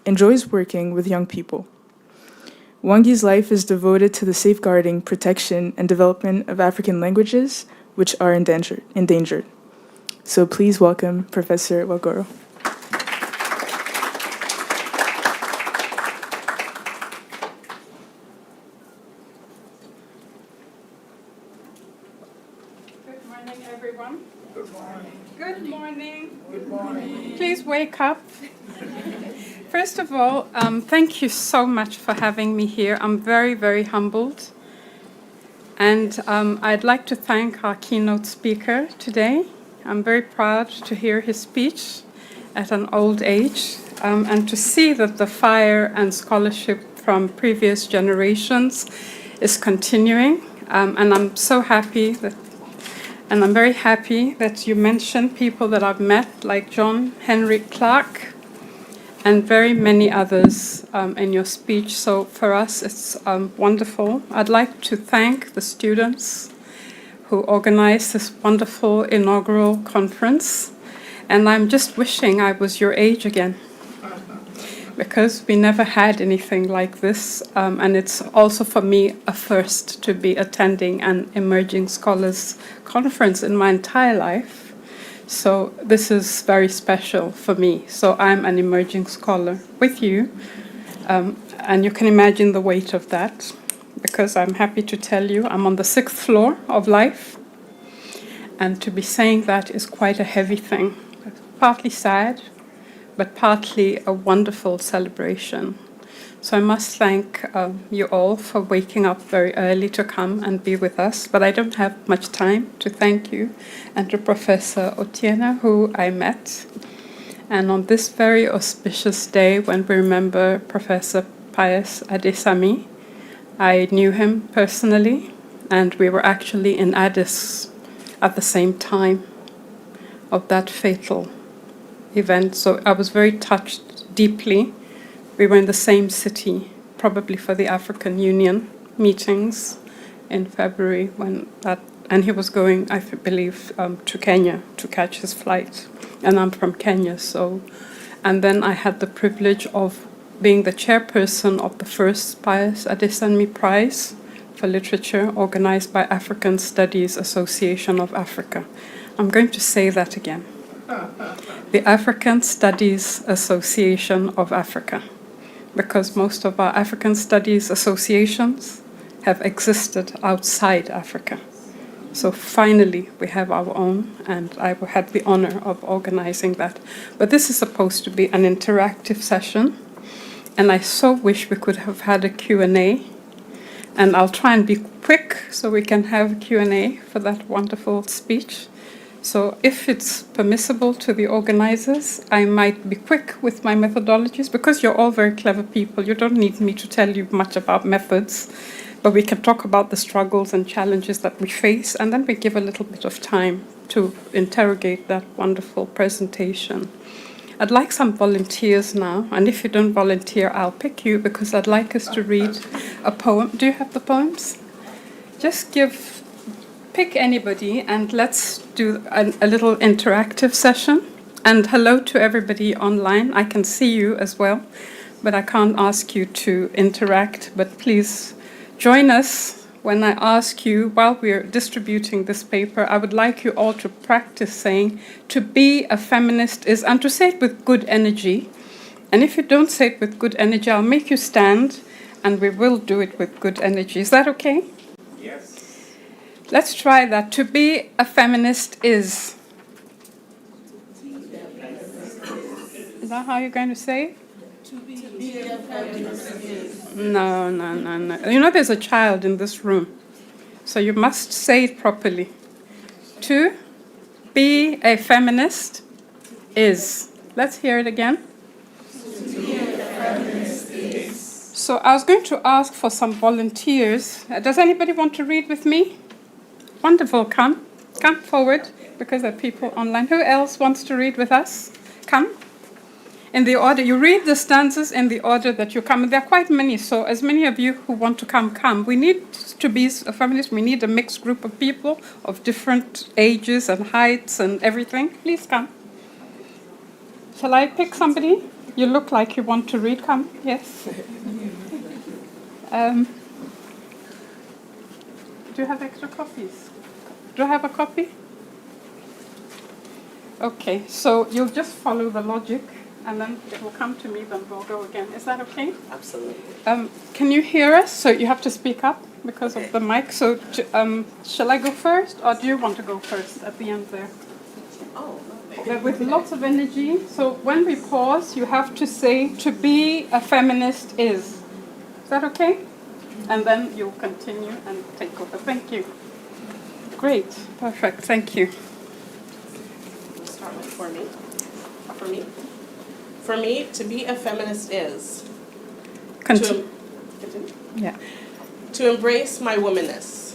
enjoys working with young people. Wangi's life is devoted to the safeguarding, protection, and development of African languages, which are endangered. So please welcome Professor Wagoro. Please wake up. First of all, thank you so much for having me here. I'm very, very humbled. And I'd like to thank our keynote speaker today. I'm very proud to hear his speech at an old age and to see that the fire and scholarship from previous generations is continuing. And I'm so happy that, and I'm very happy that you mentioned people that I've met, like John Henry Clark, and very many others in your speech. So for us, it's wonderful. I'd like to thank the students who organized this wonderful inaugural conference. And I'm just wishing I was your age again, because we never had anything like this. And it's also for me a first to be attending an Emerging Scholars Conference in my entire life. So this is very special for me. So I'm an emerging scholar with you. And you can imagine the weight of that, because I'm happy to tell you I'm on the 6th floor of life. And to be saying that is quite a heavy thing. Partly sad, but partly a wonderful celebration. So I must thank you all for waking up very early to come and be with us. But I don't have much time to thank you, and to Professor Otieno, who I met. And on this very auspicious day, when we remember Professor Pius Adesami, I knew him personally, and we were actually in Addis at the same time of that fatal event. So I was very touched deeply. We were in the same city, probably for the African Union meetings in February, and he was going, I believe, to Kenya to catch his flight. And I'm from Kenya, so. And then I had the privilege of being the chairperson of the first Pius Adesami Prize for Literature, organized by African Studies Association of Africa. I'm going to say that again. The African Studies Association of Africa, because most of our African studies associations have existed outside Africa. So finally, we have our own, and I had the honor of organizing that. But this is supposed to be an interactive session, and I so wish we could have had a Q&A. And I'll try and be quick so we can have Q&A for that wonderful speech. So if it's permissible to the organizers, I might be quick with my methodologies, because you're all very clever people. You don't need me to tell you much about methods, but we can talk about the struggles and challenges that we face, and then we give a little bit of time to interrogate that wonderful presentation. I'd like some volunteers now, and if you don't volunteer, I'll pick you, because I'd like us to read a poem. Do you have the poems? Just pick anybody, and let's do a little interactive session. And hello to everybody online. I can see you as well, but I can't ask you to interact. But please join us when I ask you, while we're distributing this paper, I would like you all to practice saying, to be a feminist is, and to say it with good energy. And if you don't say it with good energy, I'll make you stand, and we will do it with good energy. Is that okay? Yes. Let's try that. To be a feminist is. Is that how you're going to say it? To be a feminist is. No. You know, there's a child in this room, so you must say it properly. To be a feminist is. Let's hear it again. To be a feminist is. So I was going to ask for some volunteers. Does anybody want to read with me? Wonderful, come forward, because there are people online. Who else wants to read with us? Come. In the order, you read the stanzas in the order that you come. And there are quite many, so as many of you who want to come. We need to be a feminist. We need a mixed group of people of different ages and heights and everything. Please come. Shall I pick somebody? You look like you want to read. Come, yes. Do you have extra copies? Do I have a copy? Okay, so you'll just follow the logic, and then it will come to me, then we'll go again. Is that okay? Absolutely. Can you hear us? So you have to speak up because of the mic. So shall I go first, or do you want to go first at the end there? Oh, With lots of energy. So when we pause, you have to say, to be a feminist is. Is that okay? And then you'll continue and take over. Thank you. Great. Perfect. Thank you. We'll start with for me. For me, to be a feminist is Continue. continue? Yeah. To embrace my womanness.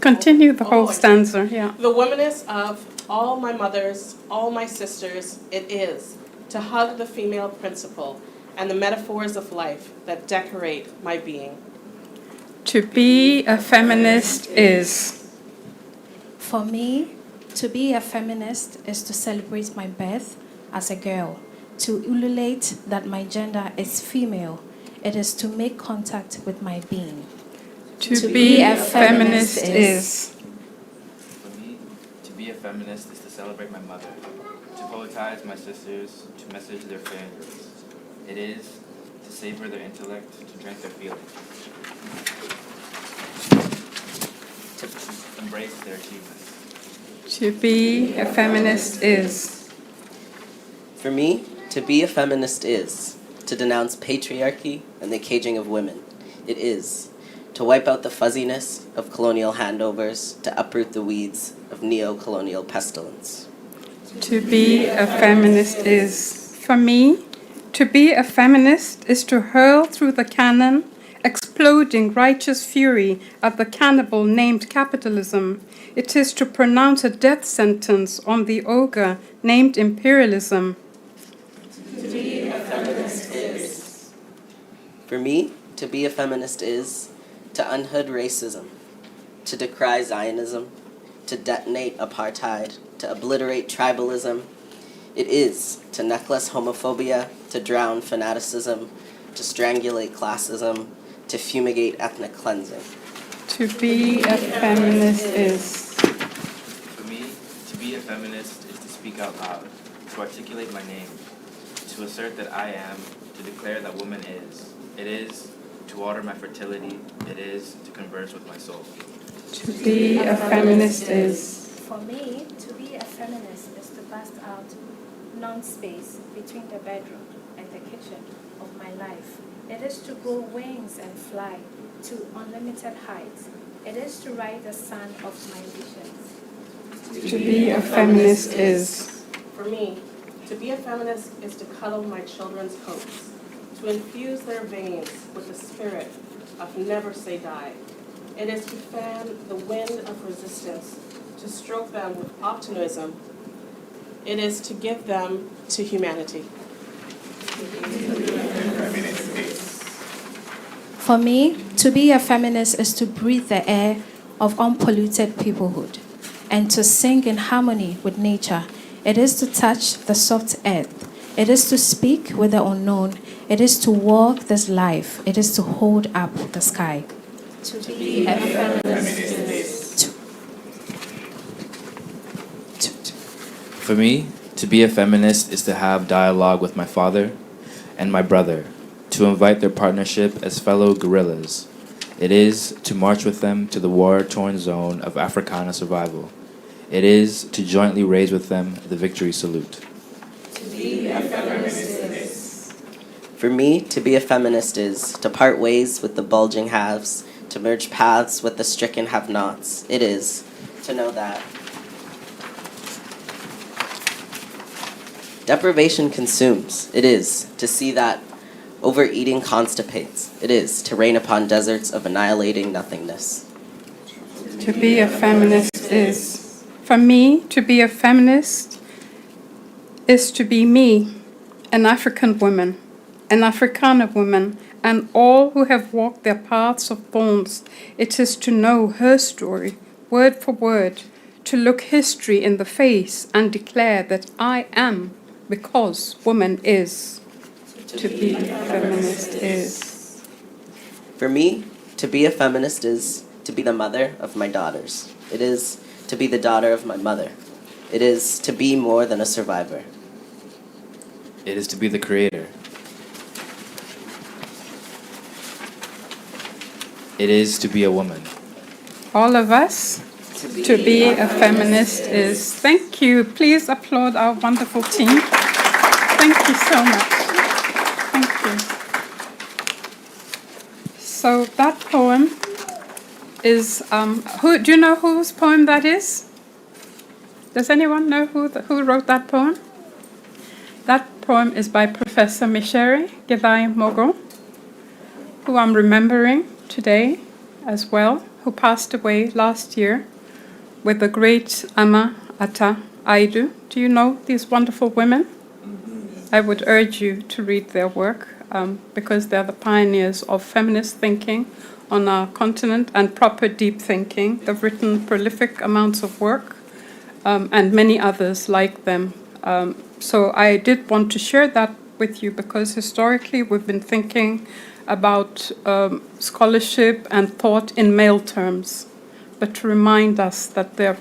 Continue the whole Oh, stanza, yeah. The womanness of all my mothers, all my sisters, it is to hug the female principle and the metaphors of life that decorate my being. To be a feminist is. For me, to be a feminist is to celebrate my birth as a girl, to ululate that my gender is female. It is to make contact with my being. To be a feminist is. For me, to be a feminist is to celebrate my mother, to poetize my sisters, to message their fangirls. It is to savor their intellect, to drink their feelings, to embrace their achievements. To be a feminist is. For me, to be a feminist is to denounce patriarchy and the caging of women. It is to wipe out the fuzziness of colonial handovers, to uproot the weeds of neo-colonial pestilence. To be a feminist is. For me, to be a feminist is to hurl through the cannon, exploding righteous fury at the cannibal named capitalism. It is to pronounce a death sentence on the ogre named imperialism. For me, to be a feminist is to unhood racism, to decry Zionism, to detonate apartheid, to obliterate tribalism. It is to necklace homophobia, to drown fanaticism, to strangulate classism, to fumigate ethnic cleansing. To be a feminist is. For me, to be a feminist is to speak out loud, to articulate my name, to assert that I am, to declare that woman is. It is to water my fertility. It is to converse with my soul. To be a feminist is. For me, to be a feminist is to bust out non-space between the bedroom and the kitchen of my life. It is to grow wings and fly to unlimited heights. It is to ride the sun of my visions. To be a feminist is. For me, to be a feminist is to cuddle my children's hopes, to infuse their veins with the spirit of never say die. It is to fan the wind of resistance, to stroke them with optimism. It is to give them to humanity. For me, to be a feminist is to breathe the air of unpolluted peoplehood and to sing in harmony with nature. It is to touch the soft earth. It is to speak with the unknown. It is to walk this life. It is to hold up the sky. To be a feminist is. For me, to be a feminist is to have dialogue with my father and my brother, to invite their partnership as fellow guerrillas. It is to march with them to the war-torn zone of Africana survival. It is to jointly raise with them the victory salute. For me, to be a feminist is to part ways with the bulging halves, to merge paths with the stricken have-nots. It is to know that deprivation consumes. It is to see that overeating constipates. It is to reign upon deserts of annihilating nothingness. To be a feminist is. For me, to be a feminist is to be me, an African woman, an Africana woman, and all who have walked their paths of thorns. It is to know her story, word for word, to look history in the face and declare that I am because woman is. To be a feminist is. For me, to be a feminist is to be the mother of my daughters. It is to be the daughter of my mother. It is to be more than a survivor. It is to be the creator. It is to be a woman. All of us, to be a feminist is. Thank you. Please applaud our wonderful team. Thank you so much. Thank you. So that poem is, do you know whose poem that is? Does anyone know who wrote that poem? That poem is by Professor Michere Gevai Mogo, who I'm remembering today as well, who passed away last year with the great Ama Ata Aidu. Do you know these wonderful women? I would urge you to read their work because they're the pioneers of feminist thinking on our continent and proper deep thinking. They've written prolific amounts of work and many others like them. So I did want to share that with you because historically we've been thinking about scholarship and thought in male terms, but to remind us that there are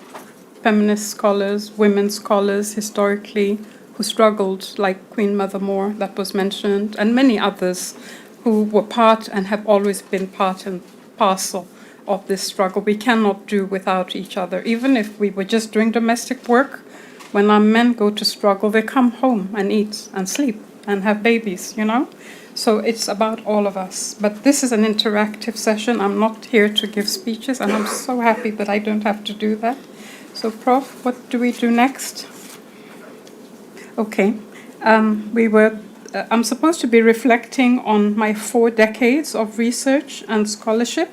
feminist scholars, women scholars historically who struggled, like Queen Mother More that was mentioned, and many others who were part and have always been part and parcel of this struggle. We cannot do without each other. Even if we were just doing domestic work, when our men go to struggle, they come home and eat and sleep and have babies, you know? So it's about all of us. But this is an interactive session. I'm not here to give speeches, and I'm so happy that I don't have to do that. So, Prof, what do we do next? Okay. I'm supposed to be reflecting on my 4 decades of research and scholarship.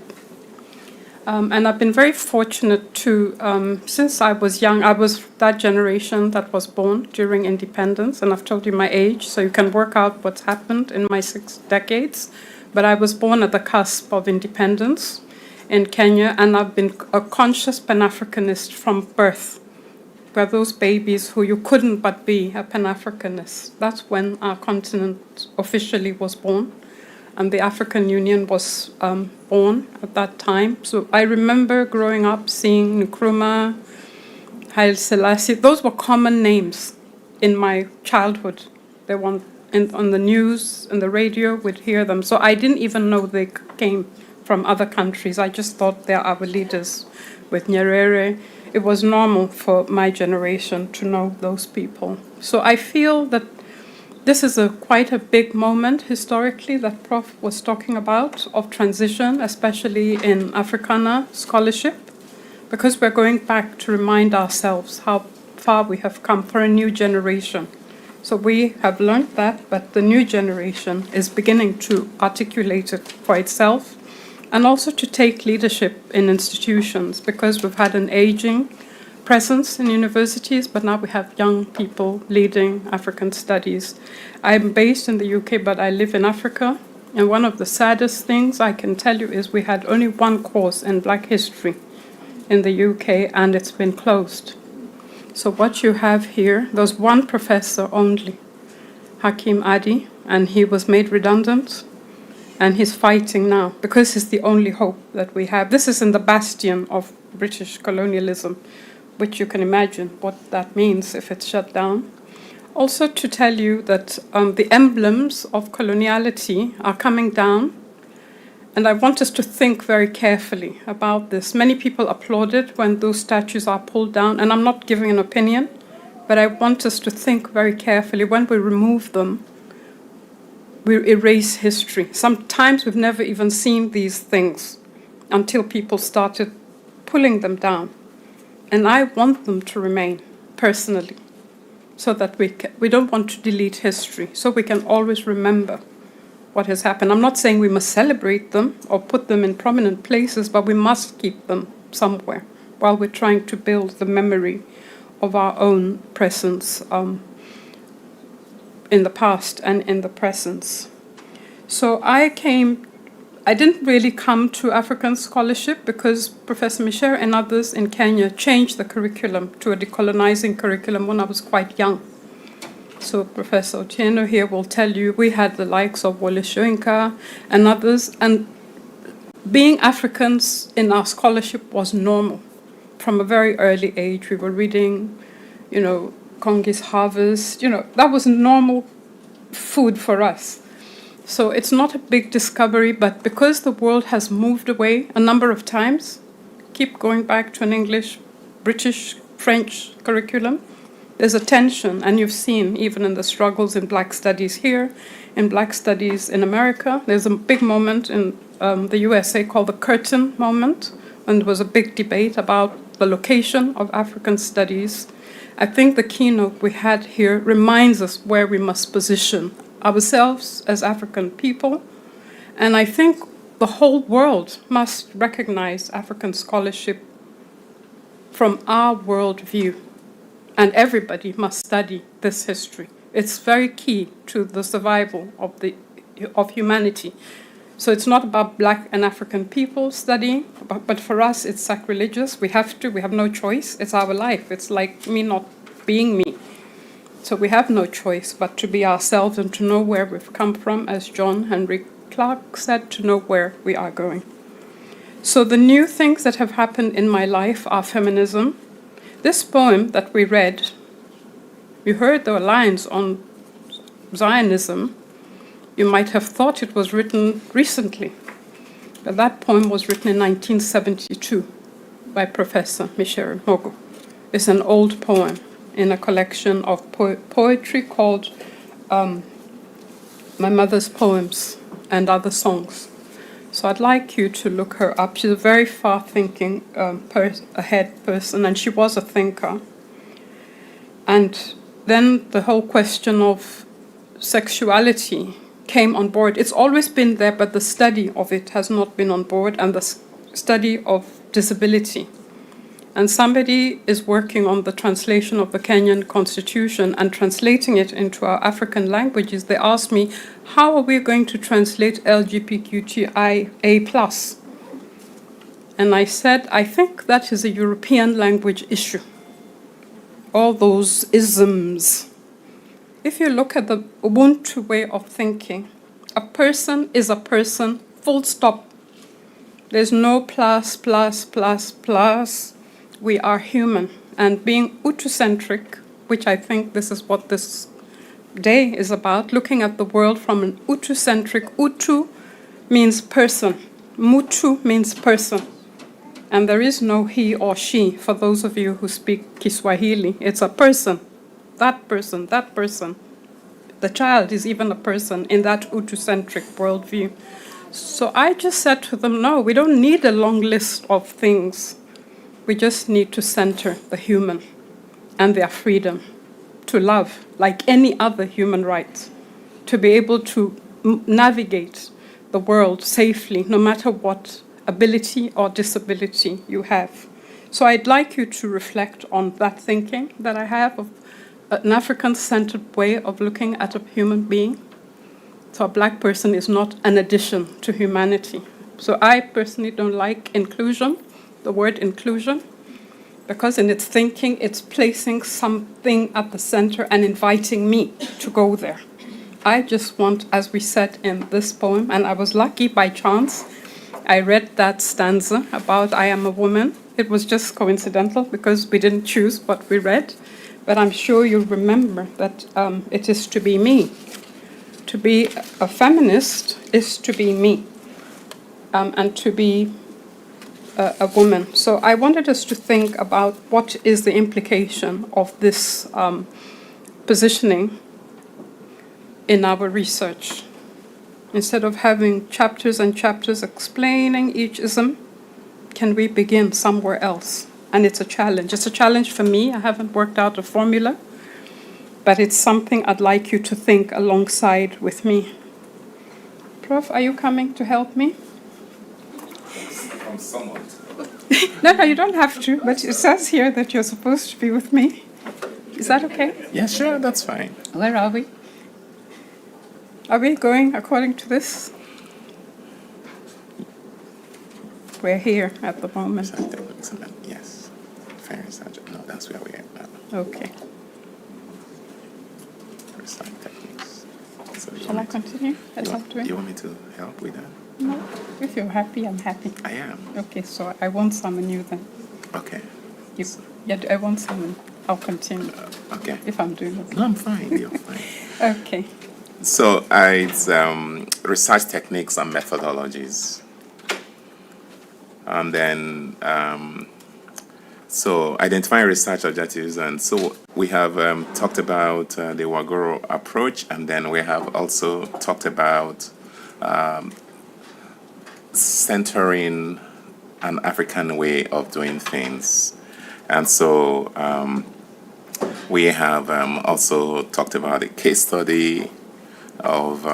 And I've been very fortunate to, since I was young, I was that generation that was born during independence, and I've told you my age, so you can work out what's happened in my 6 decades. But I was born at the cusp of independence in Kenya, and I've been a conscious Pan-Africanist from birth. We're those babies who you couldn't but be a Pan-Africanist. That's when our continent officially was born, and the African Union was born at that time. So I remember growing up seeing Nkrumah, Haile Selassie. Those were common names in my childhood. They were on the news and the radio, we'd hear them. So I didn't even know they came from other countries. I just thought they're our leaders with Nyerere. It was normal for my generation to know those people. So I feel that this is quite a big moment historically that Prof was talking about of transition, especially in Africana scholarship, because we're going back to remind ourselves how far we have come for a new generation. So we have learned that, but the new generation is beginning to articulate it for itself, and also to take leadership in institutions, because we've had an aging presence in universities, but now we have young people leading African studies. I'm based in the UK, but I live in Africa, and one of the saddest things I can tell you is we had only one course in Black history in the UK, and it's been closed. So what you have here, there's one professor only, Hakim Adi, and he was made redundant. And he's fighting now because he's the only hope that we have. This is in the bastion of British colonialism, which you can imagine what that means if it's shut down. Also to tell you that the emblems of coloniality are coming down. And I want us to think very carefully about this. Many people applauded when those statues are pulled down. And I'm not giving an opinion, but I want us to think very carefully. When we remove them, we erase history. Sometimes we've never even seen these things until people started pulling them down. And I want them to remain, personally, so that we don't want to delete history, so we can always remember what has happened. I'm not saying we must celebrate them or put them in prominent places, but we must keep them somewhere while we're trying to build the memory of our own presence in the past and in the present. So I didn't really come to African scholarship because Professor Michere and others in Kenya changed the curriculum to a decolonizing curriculum when I was quite young. So Professor Otieno here will tell you we had the likes of Wole Soyinka and others, and being Africans in our scholarship was normal. From a very early age, we were reading, Congi's Harvest, that was normal food for us. So it's not a big discovery, but because the world has moved away a number of times, keep going back to an English, British, French curriculum, there's a tension, and you've seen even in the struggles in Black studies here, in Black studies in America, there's a big moment in the USA called the Curtin moment, and there was a big debate about the location of African studies I think the keynote we had here reminds us where we must position ourselves as African people. And I think the whole world must recognize African scholarship from our worldview. And everybody must study this history. It's very key to the survival of humanity. So it's not about Black and African people studying, but for us it's sacrilegious. We have no choice. It's our life. It's like me not being me. So we have no choice but to be ourselves and to know where we've come from, as John Henry Clark said, to know where we are going. So the new things that have happened in my life are feminism. This poem that we read, you heard the lines on Zionism. You might have thought it was written recently, but that poem was written in 1972 by Professor Michel Mogo. It's an old poem in a collection of poetry called My Mother's Poems and Other Songs. So I'd like you to look her up. She's a very far-thinking ahead person, and she was a thinker. And then the whole question of sexuality came on board. It's always been there, but the study of it has not been on board, and the study of disability. And somebody is working on the translation of the Kenyan constitution and translating it into our African languages. They asked me, how are we going to translate LGBTQIA+? And I said, I think that is a European language issue. All those isms. If you look at the Ubuntu way of thinking, a person is a person, full stop. There's no plus, plus, plus, plus. We are human. And being Utu-centric, which I think this is what this day is about, looking at the world from an Utu-centric. Utu means person. Mutu means person. And there is no he or she for those of you who speak Kiswahili. It's a person. That person, that person. The child is even a person in that Utu-centric worldview. So I just said to them, no, we don't need a long list of things. We just need to center the human and their freedom to love like any other human right, to be able to navigate the world safely, no matter what ability or disability you have. So I'd like you to reflect on that thinking that I have of an African-centered way of looking at a human being. So a Black person is not an addition to humanity. So I personally don't like inclusion, the word inclusion, because in its thinking, it's placing something at the center and inviting me to go there. I just want, as we said in this poem, and I was lucky by chance, I read that stanza about I am a woman. It was just coincidental because we didn't choose what we read. But I'm sure you remember that it is to be me. To be a feminist is to be me, and to be a woman. So I wanted us to think about what is the implication of this positioning in our research. Instead of having chapters and chapters explaining each ism, can we begin somewhere else? And it's a challenge. It's a challenge for me. I haven't worked out a formula, but it's something I'd like you to think alongside with me. Prof, are you coming to help me? From somewhat. No, you don't have to, but it says here that you're supposed to be with me. Is that okay? Yeah, sure, that's fine. Where are we? Are we going according to this? We're here at the moment. Yes. Fair subject. No, that's where we are now. Okay. Recite techniques. So Shall I continue? That's up to you you. want me to help with that? No. If you're happy, I'm happy. I am. Okay, so I won't summon you then. Okay. Yeah, I won't summon. I'll continue Okay. if I'm doing okay. No, I'm fine. You're fine. Okay. So it's research techniques and methodologies. And then, so identifying research objectives. And so we have talked about the Wagoro approach, and then we have also talked about centering an African way of doing things. And so We have also talked about a case study of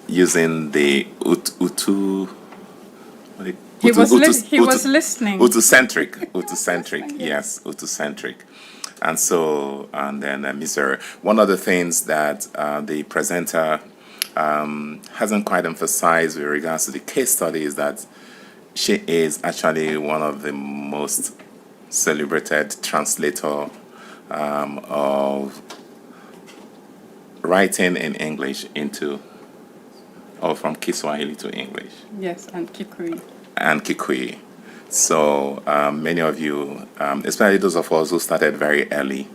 using the Utu. He was listening. Utu-centric, yes, Utu-centric. And so, and then Mr. One of the things that the presenter hasn't quite emphasized with regards to the case study is that she is actually one of the most celebrated translator of writing in English into, or from Kiswahili to English. Yes, and Kikuyu. And Kikuyu. So many of you, especially those of us who started very early,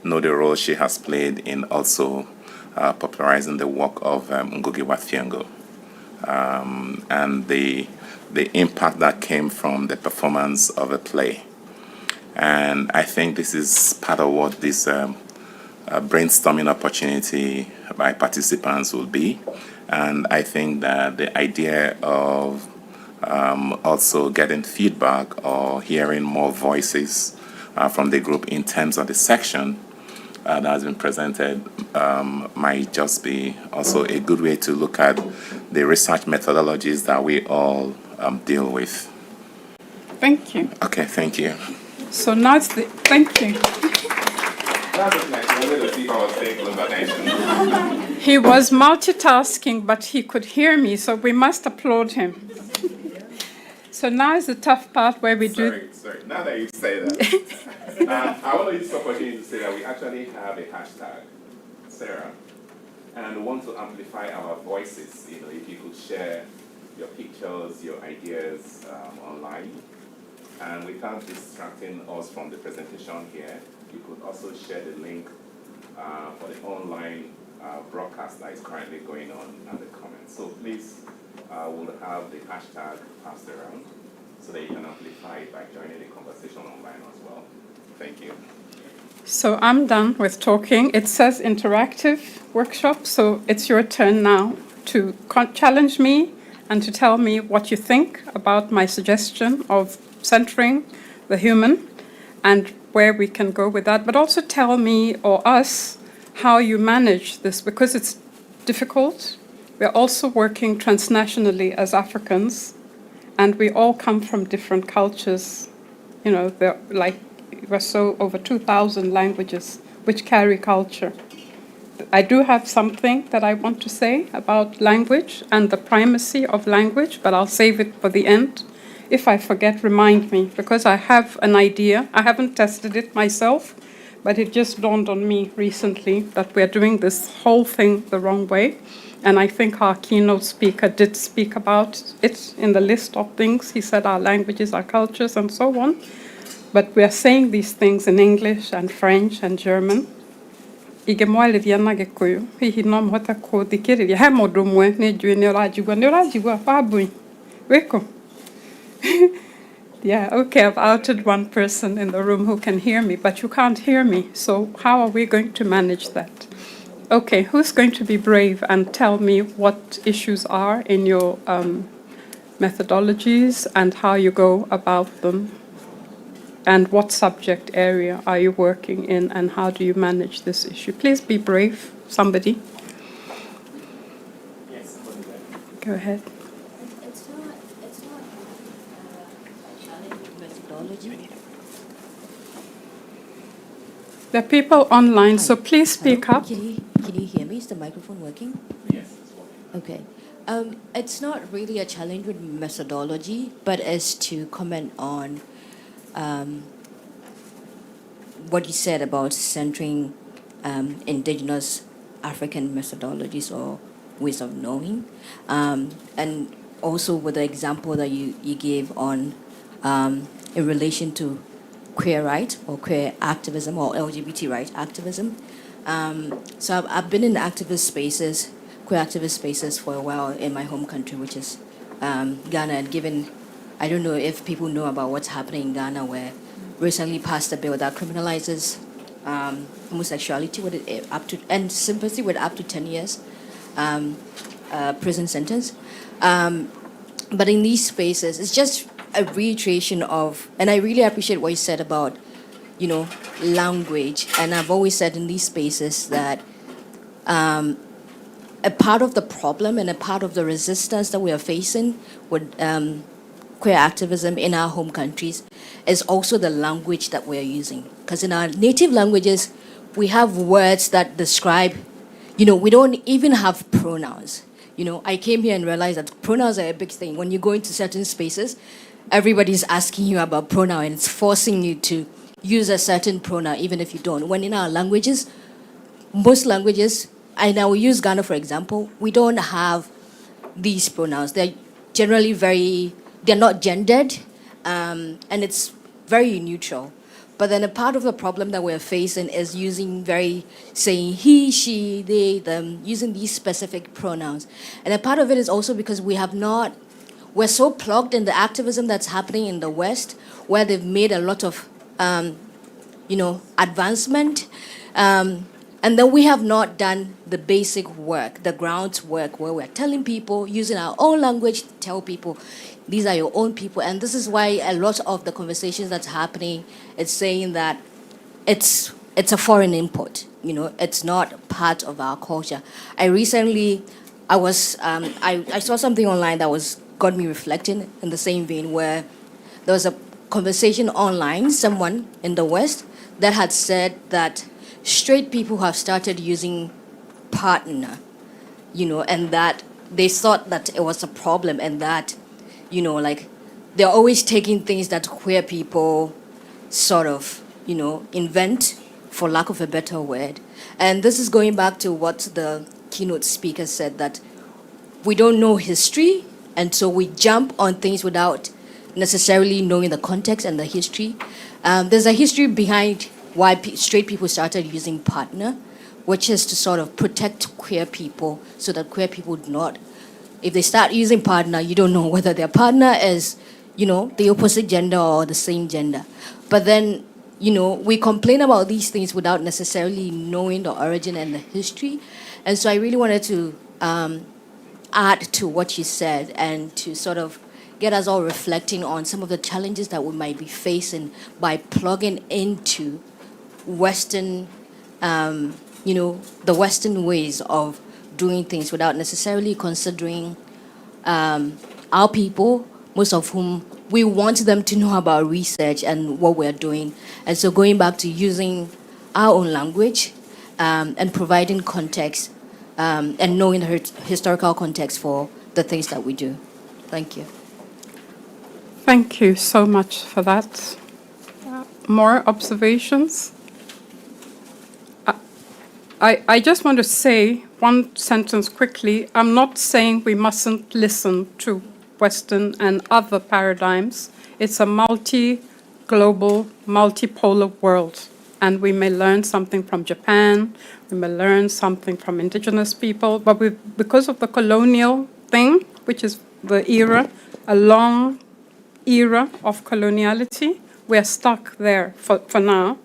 know the role she has played in also popularizing the work of Ngugi wa Thiong'o, and the impact that came from the performance of a play. And I think this is part of what this brainstorming opportunity by participants will be. And I think that the idea of also getting feedback or hearing more voices from the group in terms of the section that has been presented might just be also a good way to look at the research methodologies that we all deal with. Thank you. Okay, thank you. So now it's the, thank you. He was multitasking, but he could hear me, so we must applaud him. So now is the tough part where we do... Sorry. Now that you say that, I want to use this opportunity to say that we actually have a hashtag, Sarah, and we want to amplify our voices. You know, if you could share your pictures, your ideas online, and without distracting us from the presentation here, you could also share the link for the online broadcast that is currently going on and the comments. So please, we'll have the hashtag passed around so that you can amplify it by joining the conversation online as well. Thank you. So I'm done with talking. It says interactive workshop, so it's your turn now to challenge me and to tell me what you think about my suggestion of centering the human and where we can go with that, but also tell me or us how you manage this, because it's difficult. We're also working transnationally as Africans, and we all come from different cultures. You know, we're so over 2,000 languages which carry culture. I do have something that I want to say about language and the primacy of language, but I'll save it for the end. If I forget, remind me, because I have an idea. I haven't tested it myself, but it just dawned on me recently that we're doing this whole thing the wrong way. And I think our keynote speaker did speak about it in the list of things. He said our languages, our cultures, and so on. But we are saying these things in English and French and German. Yeah, okay, I've outed one person in the room who can hear me, but you can't hear me. So how are we going to manage that? Okay, who's going to be brave and tell me what issues are in your methodologies and how you go about them? And what subject area are you working in and how do you manage this issue? Please be brave, somebody. Yes, go ahead. It's not a challenge with methodology. There are people online, so please speak Hello? up. Can you hear me? Is the microphone working? Yes, it's working. Okay. It's not really a challenge with methodology, but is to comment on what you said about centering indigenous African methodologies or ways of knowing, and also with the example that you gave on in relation to queer right or queer activism or LGBT right activism. So I've been in activist spaces, queer activist spaces for a while in my home country, which is Ghana. And given, I don't know if people know about what's happening in Ghana, where recently passed a bill that criminalizes homosexuality with it up to, and sympathy with up to 10 years prison sentence. But in these spaces, it's just a reiteration of, and I really appreciate what you said about language. And I've always said in these spaces that a part of the problem and a part of the resistance that we are facing with queer activism in our home countries is also the language that we are using. Because in our native languages, we have words that describe, we don't even have pronouns. I came here and realized that pronouns are a big thing. When you go into certain spaces, everybody's asking you about pronoun and it's forcing you to use a certain pronoun even if you don't. When in our languages, most languages, and I will use Ghana for example, we don't have these pronouns. They're generally they're not gendered, and it's very neutral. But then a part of the problem that we're facing is saying he, she, they, them, using these specific pronouns. And a part of it is also because we're so plugged in the activism that's happening in the West, where they've made a lot of, advancement. And then we have not done the basic work, the groundwork, where we're telling people, using our own language, to tell people, these are your own people. And this is why a lot of the conversations that's happening, it's saying that it's a foreign import. It's not part of our culture. I saw something online that got me reflecting in the same vein, where there was a conversation online, someone in the West that had said that straight people have started using partner, and that they thought that it was a problem, and that, they're always taking things that queer people sort of, invent, for lack of a better word. And this is going back to what the keynote speaker said, that we don't know history, and so we jump on things without necessarily knowing the context and the history. There's a history behind why straight people started using partner, which is to sort of protect queer people so that queer people do not, if they start using partner, you don't know whether their partner is, the opposite gender or the same gender. But then, we complain about these things without necessarily knowing the origin and the history. And so I really wanted to add to what you said and to sort of get us all reflecting on some of the challenges that we might be facing by plugging into Western, the Western ways of doing things without necessarily considering our people, most of whom we want them to know about research and what we're doing. And so going back to using our own language and providing context and knowing the historical context for the things that we do. Thank you. Thank you so much for that. More observations? I just want to say one sentence quickly. I'm not saying we mustn't listen to Western and other paradigms. It's a multi-global, multipolar world. And we may learn something from Japan, we may learn something from indigenous people, but because of the colonial thing, which is the era, a long era of coloniality, we're stuck there for now.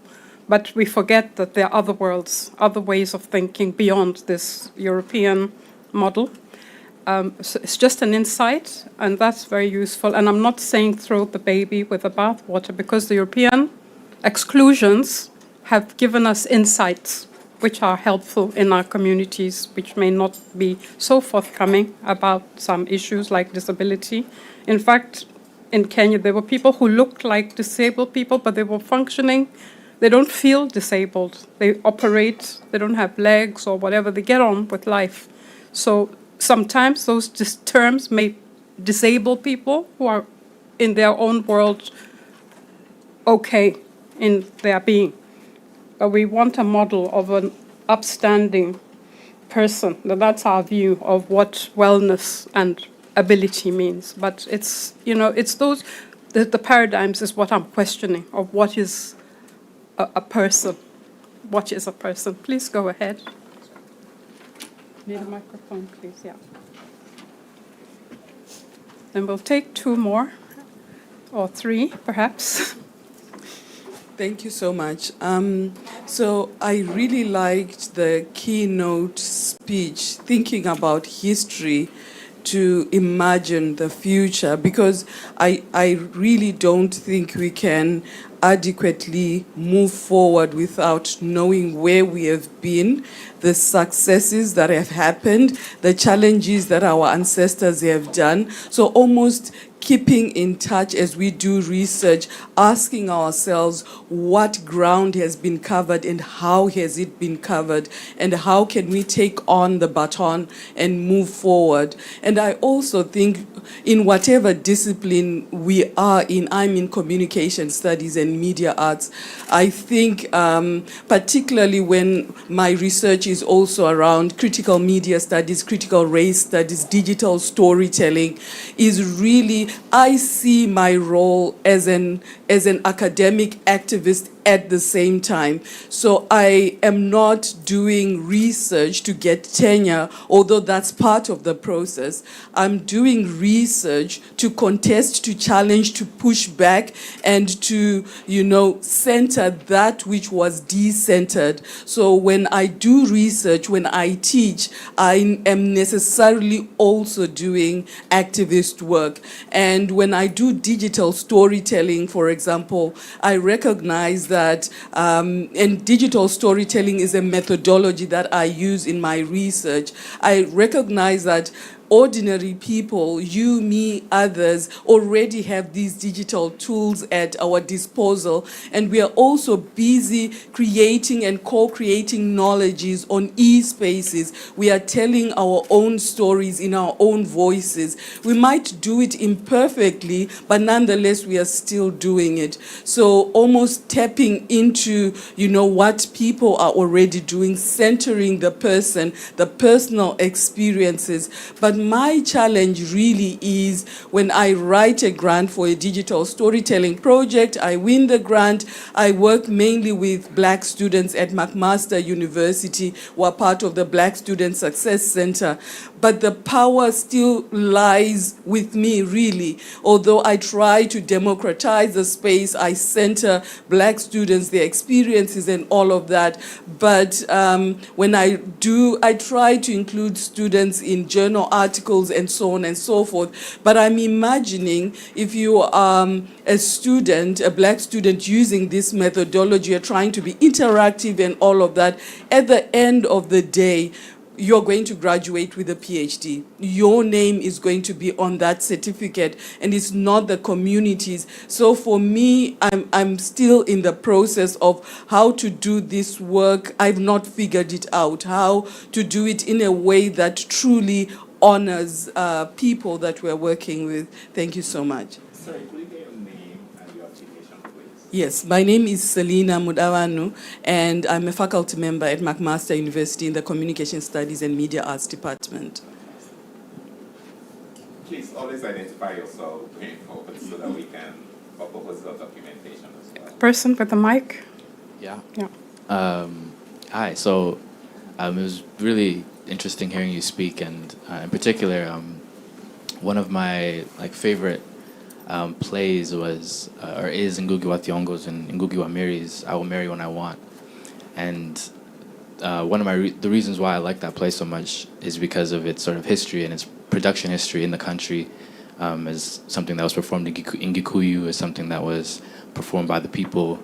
But we forget that there are other worlds, other ways of thinking beyond this European model. So it's just an insight, and that's very useful. And I'm not saying throw the baby with the bathwater, because the European exclusions have given us insights which are helpful in our communities, which may not be so forthcoming about some issues like disability. In fact, in Kenya, there were people who looked like disabled people, but they were functioning. They don't feel disabled. They operate, they don't have legs or whatever. They get on with life. So sometimes those terms may disable people who are in their own world okay in their being. But we want a model of an upstanding person. That's our view of what wellness and ability means. But it's, it's those, the paradigms is what I'm questioning of what is a person. What is a person? Please go ahead. Need a microphone, please, yeah. Then we'll take two more, or three, perhaps. Thank you so much. So I really liked the keynote speech, thinking about history to imagine the future, because I really don't think we can adequately move forward without knowing where we have been, the successes that have happened, the challenges that our ancestors have done. So almost keeping in touch as we do research, asking ourselves what ground has been covered and how has it been covered, and how can we take on the baton and move forward. And I also think in whatever discipline we are in, I'm in communication studies and media arts, I think particularly when my research is also around critical media studies, critical race studies, digital storytelling, is really, I see my role as an academic activist at the same time. So I am not doing research to get tenure, although that's part of the process. I'm doing research to contest, to challenge, to push back, and to, center that which was decentered. So when I do research, when I teach, I am necessarily also doing activist work. And when I do digital storytelling, for example, I recognize that, and digital storytelling is a methodology that I use in my research. I recognize that ordinary people, you, me, others, already have these digital tools at our disposal, and we are also busy creating and co-creating knowledges on e-spaces. We are telling our own stories in our own voices. We might do it imperfectly, but nonetheless, we are still doing it. So almost tapping into, what people are already doing, centering the person, the personal experiences. But my challenge really is when I write a grant for a digital storytelling project, I win the grant, I work mainly with Black students at McMaster University, who are part of the Black Student Success Center. But the power still lies with me, really. Although I try to democratize the space, I center Black students, their experiences and all of that. But when I do, I try to include students in journal articles and so on and so forth. But I'm imagining if you are a student, a Black student using this methodology, you're trying to be interactive and all of that, at the end of the day, you're going to graduate with a PhD. Your name is going to be on that certificate, and it's not the community's. So for me, I'm still in the process of how to do this work. I've not figured it out, how to do it in a way that truly honors people that we're working with. Thank you so much. Sorry, could you get your name and your affiliation, please? Yes, my name is Selina Mudawanu, and I'm a faculty member at McMaster University in the Communication Studies and Media Arts Department. Please always identify yourself going forward so that we can propose the documentation as well. Person with the mic. Yeah. Yeah. Hi. So it was really interesting hearing you speak, and in particular, one of my favorite plays was or is Ngugi wa Thiong'o's and Ngugi wa Miri's I Will Marry When I Want. And one of the reasons why I like that play so much is because of its sort of history and its production history in the country, as something that was performed in Gikuyu, as something that was performed by the people,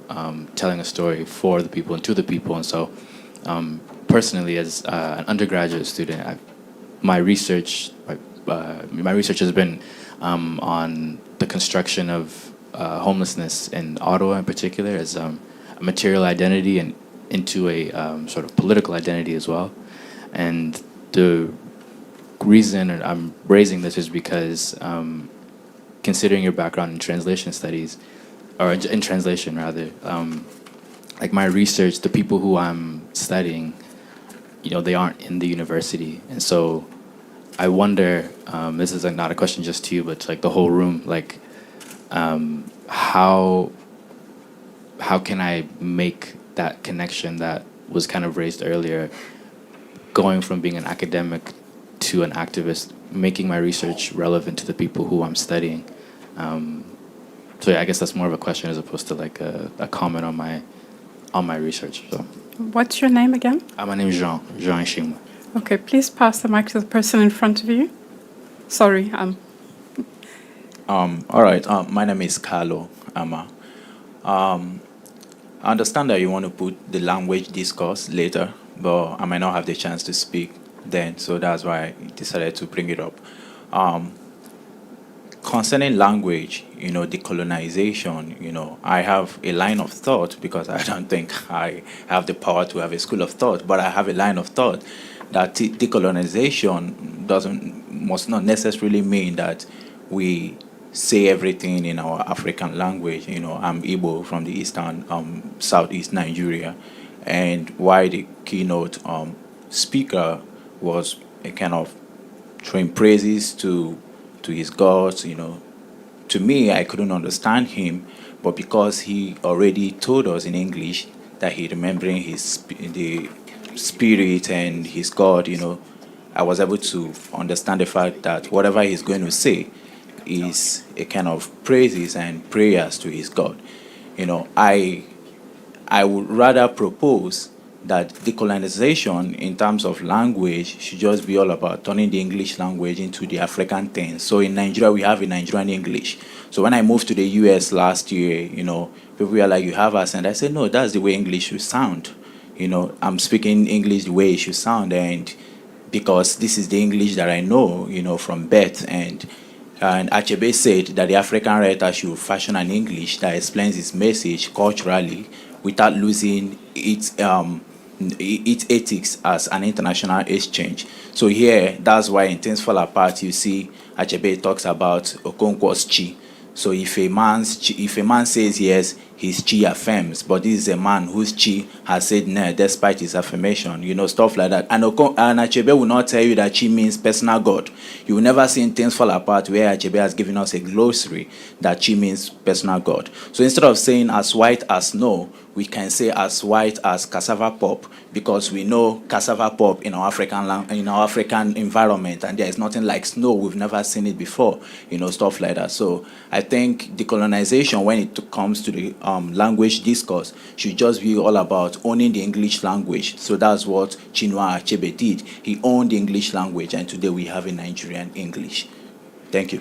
telling a story for the people and to the people. And so personally, as an undergraduate student, my research has been on the construction of homelessness in Ottawa in particular as a material identity and into a sort of political identity as well. And the reason I'm raising this is because considering your background in translation studies, or in translation rather, my research, the people who I'm studying, they aren't in the university. And so I wonder, this is not a question just to you, but to the whole room, how can I make that connection that was kind of raised earlier, going from being an academic to an activist, making my research relevant to the people who I'm studying. So yeah, I guess that's more of a question as opposed to a comment on my research. So. What's your name again? My name is Jean Ishimwe. Okay, please pass the mic to the person in front of you. Sorry. All right. My name is Carlo Ama. I understand that you want to put the language discourse later, but I might not have the chance to speak then, so that's why I decided to bring it up. Concerning language, decolonization, I have a line of thought because I don't think I have the power to have a school of thought, but I have a line of thought that decolonization must not necessarily mean that we say everything in our African language. I'm Igbo from the eastern, southeast Nigeria, and why the keynote speaker was a kind of throwing praises to his gods. To me, I couldn't understand him, but because he already told us in English that he remembering the spirit and his God, I was able to understand the fact that whatever he's going to say is a kind of praises and prayers to his God. I would rather propose that decolonization in terms of language should just be all about turning the English language into the African thing. So in Nigeria, we have a Nigerian English. So when I moved to the US last year, people were like, you have accent. I said, no, that's the way English should sound. I'm speaking English the way it should sound, and because this is the English that I know, from birth. And Achebe said that the African writer should fashion an English that explains its message culturally without losing its ethics as an international exchange. So here, that's why in Things Fall Apart, you see Achebe talks about Okonkwo's chi. So if a man says yes, his chi affirms, but this is a man whose chi has said no despite his affirmation, stuff like that. And Achebe will not tell you that chi means personal God. You will never see in Things Fall Apart where Achebe has given us a glossary that chi means personal God. So instead of saying as white as snow, we can say as white as cassava pop, because we know cassava pop in our African environment, and there is nothing like snow. We've never seen it before, stuff like that. So I think decolonization, when it comes to the language discourse, should just be all about owning the English language. So that's what Chinua Achebe did. He owned the English language, and today we have a Nigerian English. Thank you.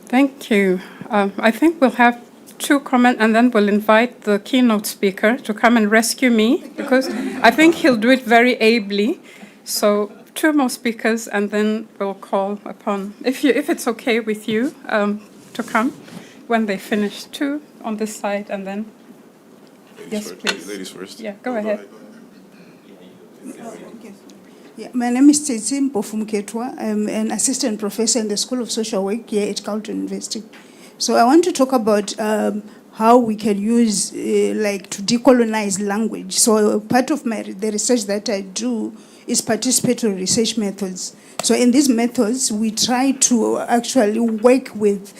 Thank you. I think we'll have 2 comments, and then we'll invite the keynote speaker to come and rescue me, because I think he'll do it very ably. So 2 more speakers, and then we'll call upon, if it's okay with you, to come when they finish. 2 on this side, and then yes, please. Ladies first. Yeah, go ahead. Yeah, my name is Tsetsi Mpofumketwa. I'm an assistant professor in the School of Social Work here at Carleton University. So I want to talk about how we can use to decolonize language. So part of the research that I do is participatory research methods. So in these methods, we try to actually work with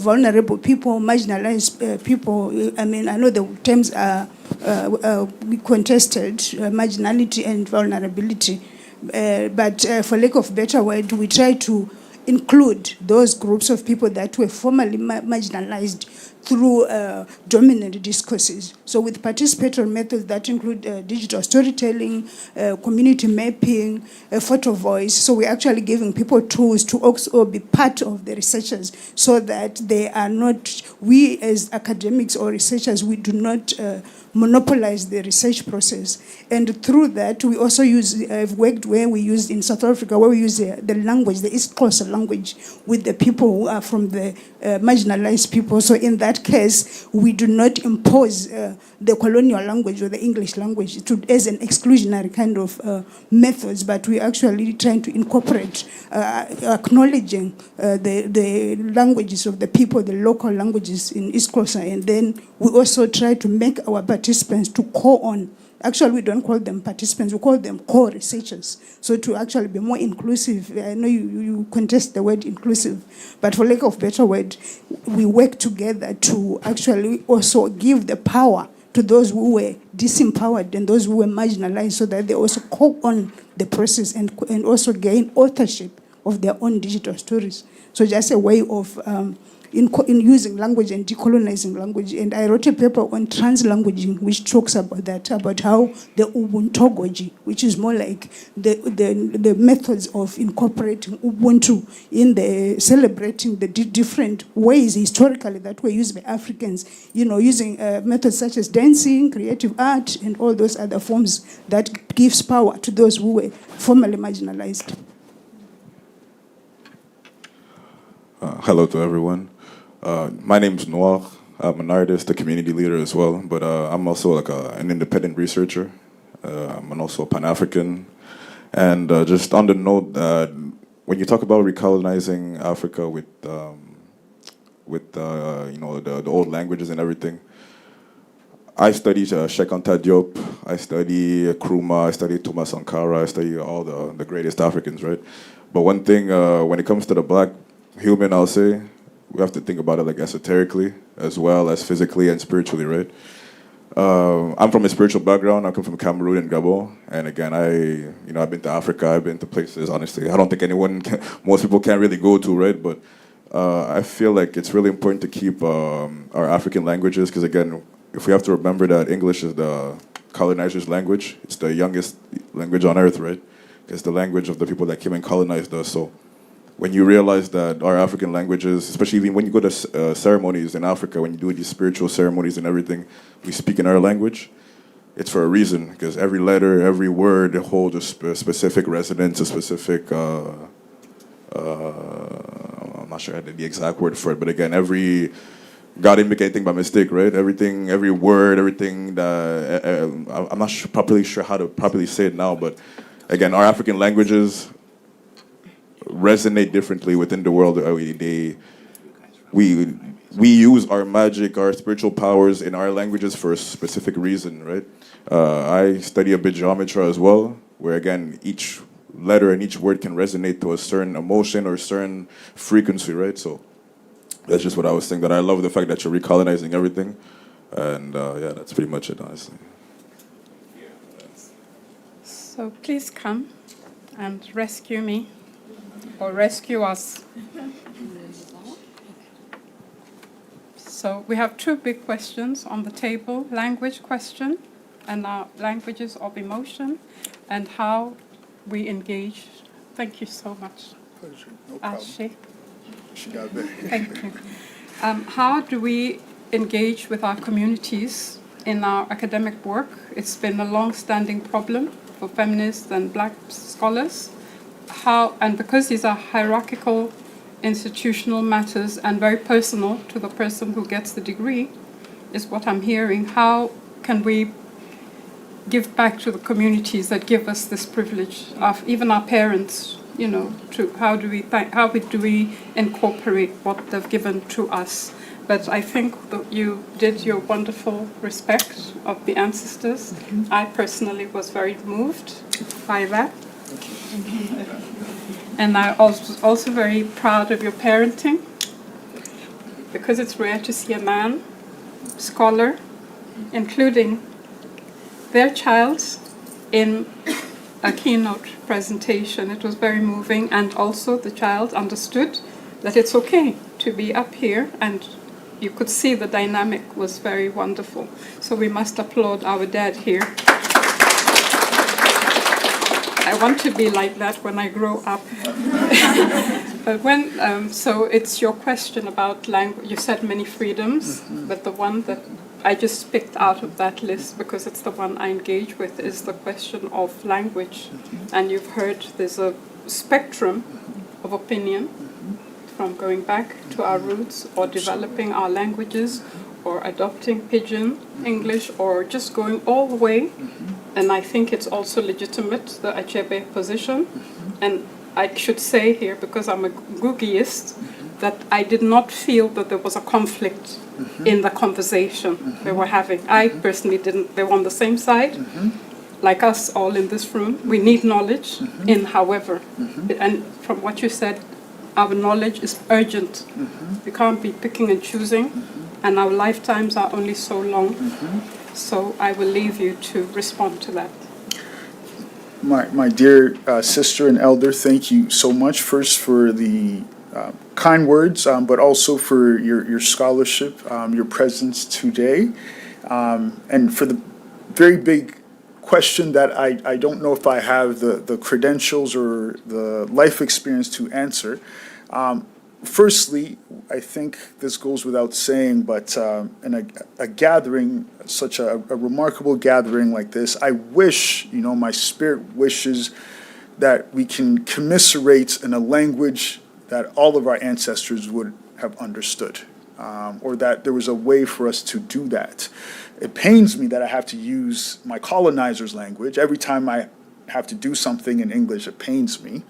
vulnerable people, marginalized people. I know the terms are contested, marginality and vulnerability. But for lack of better word, we try to include those groups of people that were formerly marginalized through dominant discourses. So with participatory methods that include digital storytelling, community mapping, photo voice. So we're actually giving people tools to also be part of the researchers, so that they are not, we as academics or researchers, we do not monopolize the research process. And through that, we also I've worked where we used in South Africa, where we use the language, the East Coast language, with the people who are from the marginalized people. So in that case, we do not impose the colonial language or the English language as an exclusionary kind of methods, but we actually trying to incorporate acknowledging the languages of the people, the local languages in East Coast, and then we also try to make our participants to co-own. Actually, we don't call them participants, we call them co-researchers. So to actually be more inclusive, I know you contest the word inclusive, but for lack of better word, we work together to actually also give the power to those who were disempowered and those who were marginalized, so that they also co-own the process and also gain authorship of their own digital stories. So just a way of in using language and decolonizing language. And I wrote a paper on translanguaging, which talks about that, about how the Ubuntogogy, which is more like the methods of incorporating Ubuntu in the celebrating the different ways historically that were used by Africans, using methods such as dancing, creative art, and all those other forms that gives power to those who were formerly marginalized. Hello to everyone. My name's Noir. I'm an artist, a community leader as well, but I'm also like an independent researcher. I'm also Pan-African. And just on the note that when you talk about recolonizing Africa with the old languages and everything, I study Shekanta Diop, I study Nkrumah, I study Thomas Sankara, I study all the greatest Africans, right? But one thing, when it comes to the black human, I'll say, we have to think about it like esoterically as well as physically and spiritually, right? I'm from a spiritual background. I come from Cameroon and Gabon, and again, I've been to Africa. I've been to places. Honestly, I don't think most people can really go to, right? But I feel like it's really important to keep our African languages, because again, if we have to remember that English is the colonizers' language, it's the youngest language on earth, right? It's the language of the people that came and colonized us. So when you realize that our African languages, especially even when you go to ceremonies in Africa, when you do these spiritual ceremonies and everything, we speak in our language, it's for a reason, because every letter, every word holds a specific resonance, a specific, I'm not sure I had the exact word for it, but again, God didn't make anything by mistake, right? Everything, every word, everything that, I'm not properly sure how to properly say it now, but again, our African languages resonate differently within the world. We use our magic, our spiritual powers in our languages for a specific reason, right? I study a bit geometry as well, where again, each letter and each word can resonate to a certain emotion or certain frequency, right? So that's just what I was saying, that I love the fact that you're recolonizing everything. And yeah, that's pretty much it, honestly. So please come and rescue me, or rescue us. So we have two big questions on the table: language question, and our languages of emotion, and how we engage. Thank you so much. Pleasure. No problem. Ashe. She got that. Thank you. How do we engage with our communities in our academic work? It's been a long-standing problem for feminists and black scholars. And because these are hierarchical institutional matters and very personal to the person who gets the degree, is what I'm hearing. How can we give back to the communities that give us this privilege, of even our parents, how do we incorporate what they've given to us? But I think that you did your wonderful respect of the ancestors. Mm-hmm. I personally was very moved by that. And I was also very proud of your parenting, because it's rare to see a man, scholar, including their child in a keynote presentation. It was very moving, and also the child understood that it's okay to be up here, and you could see the dynamic was very wonderful. So we must applaud our dad here. I want to be like that when I grow up. But so it's your question about language. You said many freedoms, but the one that I just picked out of that list, because it's the one I engage with, is the question of language. And you've heard there's a spectrum of opinion, from going back to our roots, or developing our languages, or adopting Pidgin English, or just going all the way. And I think it's also legitimate, the Achebe position. And I should say here, because I'm a Gugiist, that I did not feel that there was a conflict in the conversation they were having. I personally didn't. They were on the same side, like us all in this room. We need knowledge in however. And from what you said, our knowledge is urgent. We can't be picking and choosing, and our lifetimes are only so long. So I will leave you to respond to that. My dear sister and elder, thank you so much first for the kind words, but also for your scholarship, your presence today, and for the very big question that I don't know if I have the credentials or the life experience to answer. Firstly, I think this goes without saying, but in a gathering, such a remarkable gathering like this, I wish, my spirit wishes that we can commiserate in a language that all of our ancestors would have understood, or that there was a way for us to do that. It pains me that I have to use my colonizer's language. Every time I have to do something in English, it pains me.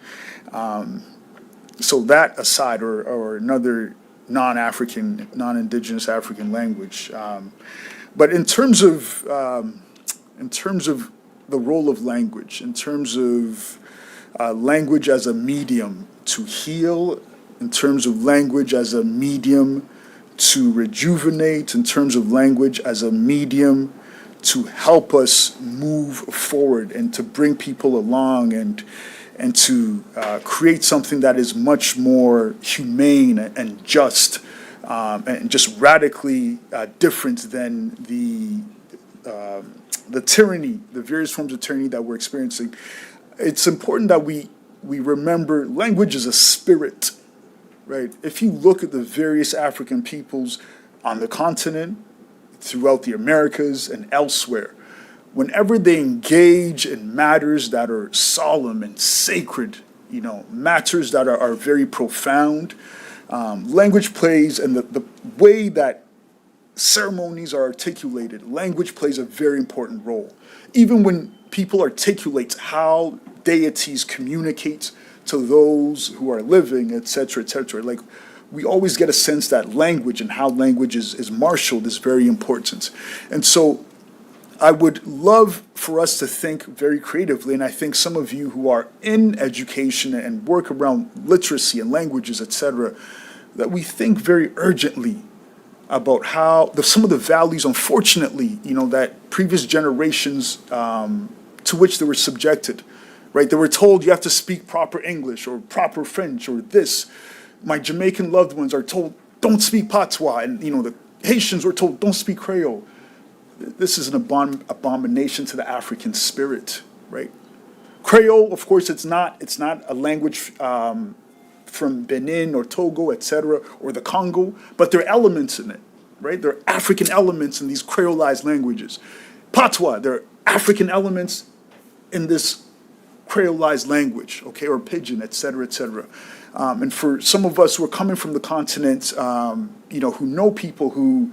So that aside, or another non-African, non-indigenous African language. But in terms of the role of language, in terms of language as a medium to heal, in terms of language as a medium to rejuvenate, in terms of language as a medium to help us move forward and to bring people along and to create something that is much more humane and just radically different than the tyranny, the various forms of tyranny that we're experiencing. It's important that we remember language is a spirit, right? If you look at the various African peoples on the continent, throughout the Americas and elsewhere, whenever they engage in matters that are solemn and sacred, matters that are very profound, language plays, and the way that ceremonies are articulated, language plays a very important role. Even when people articulate how deities communicate to those who are living, et cetera, like, we always get a sense that language and how language is marshaled is very important. And so I would love for us to think very creatively, and I think some of you who are in education and work around literacy and languages, et cetera, that we think very urgently about how some of the values, unfortunately, that previous generations to which they were subjected, right? They were told you have to speak proper English or proper French or this. My Jamaican loved ones are told, don't speak patois. And, the Haitians were told, don't speak Creole. This is an abomination to the African spirit, right? Creole, of course, it's not a language from Benin or Togo, et cetera, or the Congo, but there are elements in it, right? There are African elements in these Creolized languages. Patois, there are African elements in this Creolized language, okay, or Pidgin, et cetera, et cetera. And for some of us who are coming from the continent, who know people who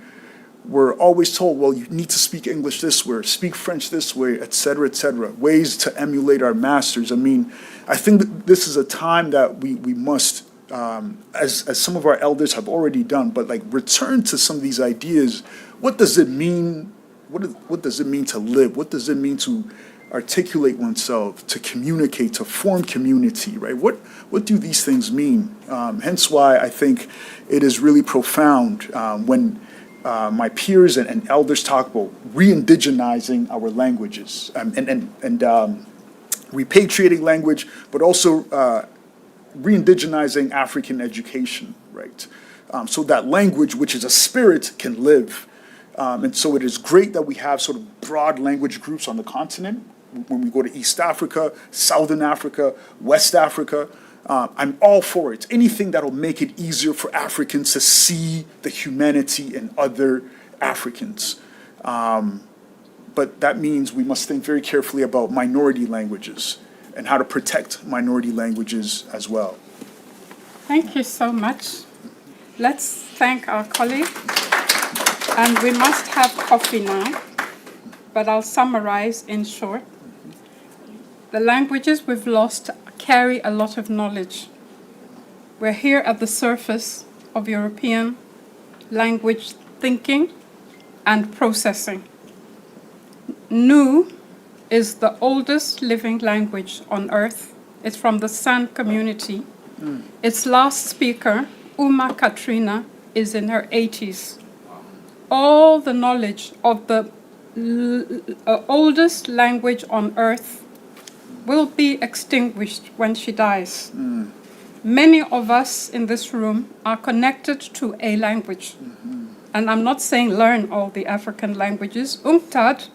were always told, well, you need to speak English this way, or speak French this way, et cetera, ways to emulate our masters. I mean, I think that this is a time that we must, as some of our elders have already done, but like return to some of these ideas. What does it mean? What does it mean to live? What does it mean to articulate oneself, to communicate, to form community, right? What do these things mean? Hence why I think it is really profound when my peers and elders talk about re-indigenizing our languages and repatriating language, but also re-indigenizing African education, right? So that language, which is a spirit, can live. And so it is great that we have sort of broad language groups on the continent. When we go to East Africa, Southern Africa, West Africa, I'm all for it. Anything that'll make it easier for Africans to see the humanity in other Africans. But that means we must think very carefully about minority languages and how to protect minority languages as well. Thank you so much. Let's thank our colleague. And we must have coffee now, but I'll summarize in short. The languages we've lost carry a lot of knowledge. We're here at the surface of European language thinking and processing. Nu is the oldest living language on earth. It's from the San community. Its last speaker, Uma Katrina, is in her 80s. All the knowledge of the oldest language on earth will be extinguished when she dies. many of us in this room are connected to a language. And I'm not saying learn all the African languages. UNCTAD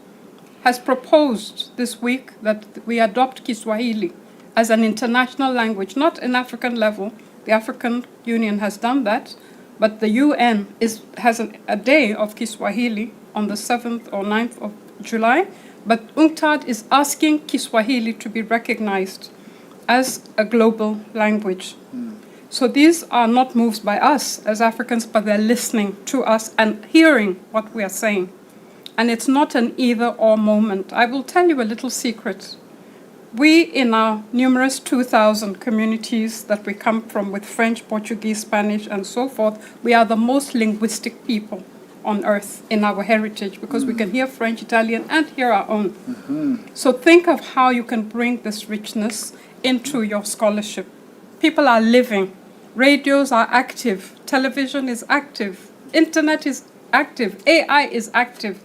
has proposed this week that we adopt Kiswahili as an international language, not an African level. The African Union has done that, but the UN has a day of Kiswahili on the 7th or 9th of July. But UNCTAD is asking Kiswahili to be recognized as a global language. So these are not moves by us as Africans, but they're listening to us and hearing what we are saying. And it's not an either-or moment. I will tell you a little secret. We, in our numerous 2,000 communities that we come from with French, Portuguese, Spanish, and so forth, we are the most linguistic people on earth in our heritage because we can hear French, Italian, and hear our own. So think of how you can bring this richness into your scholarship. People are living. Radios are active. Television is active. Internet is active. AI is active.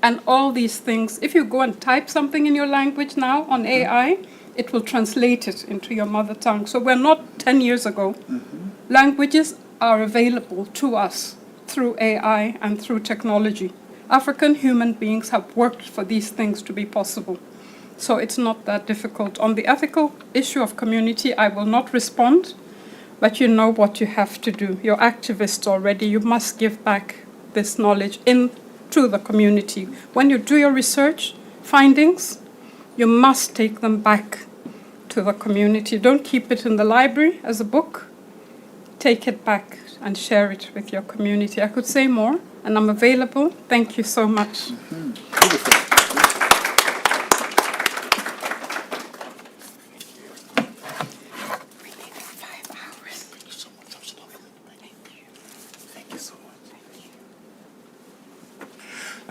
And all these things, if you go and type something in your language now on AI, it will translate it into your mother tongue. So we're not 10 years ago. Languages are available to us through AI and through technology. African human beings have worked for these things to be possible. So it's not that difficult. On the ethical issue of community, I will not respond, but you know what you have to do. You're activists already. You must give back this knowledge into the community. When you do your research findings, you must take them back to the community. Don't keep it in the library as a book. Take it back and share it with your community. I could say more, and I'm available. Thank you so much.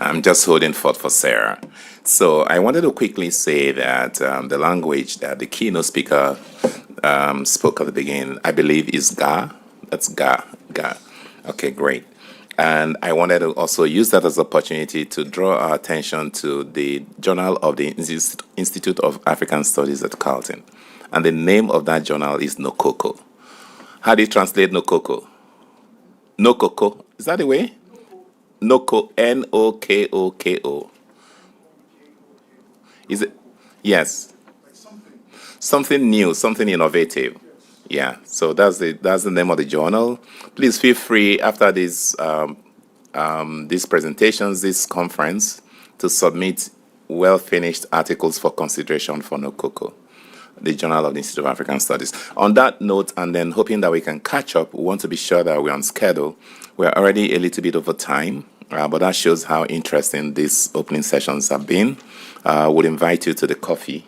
I'm just holding forth for Sarah. So I wanted to quickly say that the language that the keynote speaker spoke at the beginning, I believe, is Ga. That's Ga. Ga. Okay, great. And I wanted to also use that as an opportunity to draw our attention to the Journal of the Institute of African Studies at Carleton. And the name of that journal is Nokoko. How do you translate Nokoko? Nokoko. Is that the way? Noko, Nokoko. Is it? Yes. Something new, something innovative. Yeah. So that's the name of the journal. Please feel free after these presentations, this conference, to submit well-finished articles for consideration for Nokoko, the Journal of the Institute of African Studies. On that note, and then hoping that we can catch up, we want to be sure that we're on schedule. We're already a little bit over time, but that shows how interesting these opening sessions have been. We'll invite you to the coffee.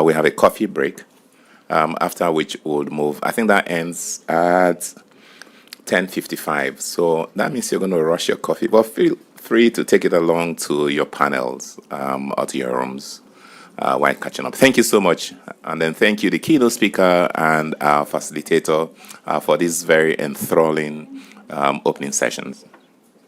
We have a coffee break, after which we'll move. I think that ends at 10:55. So that means you're going to rush your coffee, but feel free to take it along to your panels or to your rooms while catching up. Thank you so much. And then thank you, the keynote speaker and our facilitator, for these very enthralling opening sessions.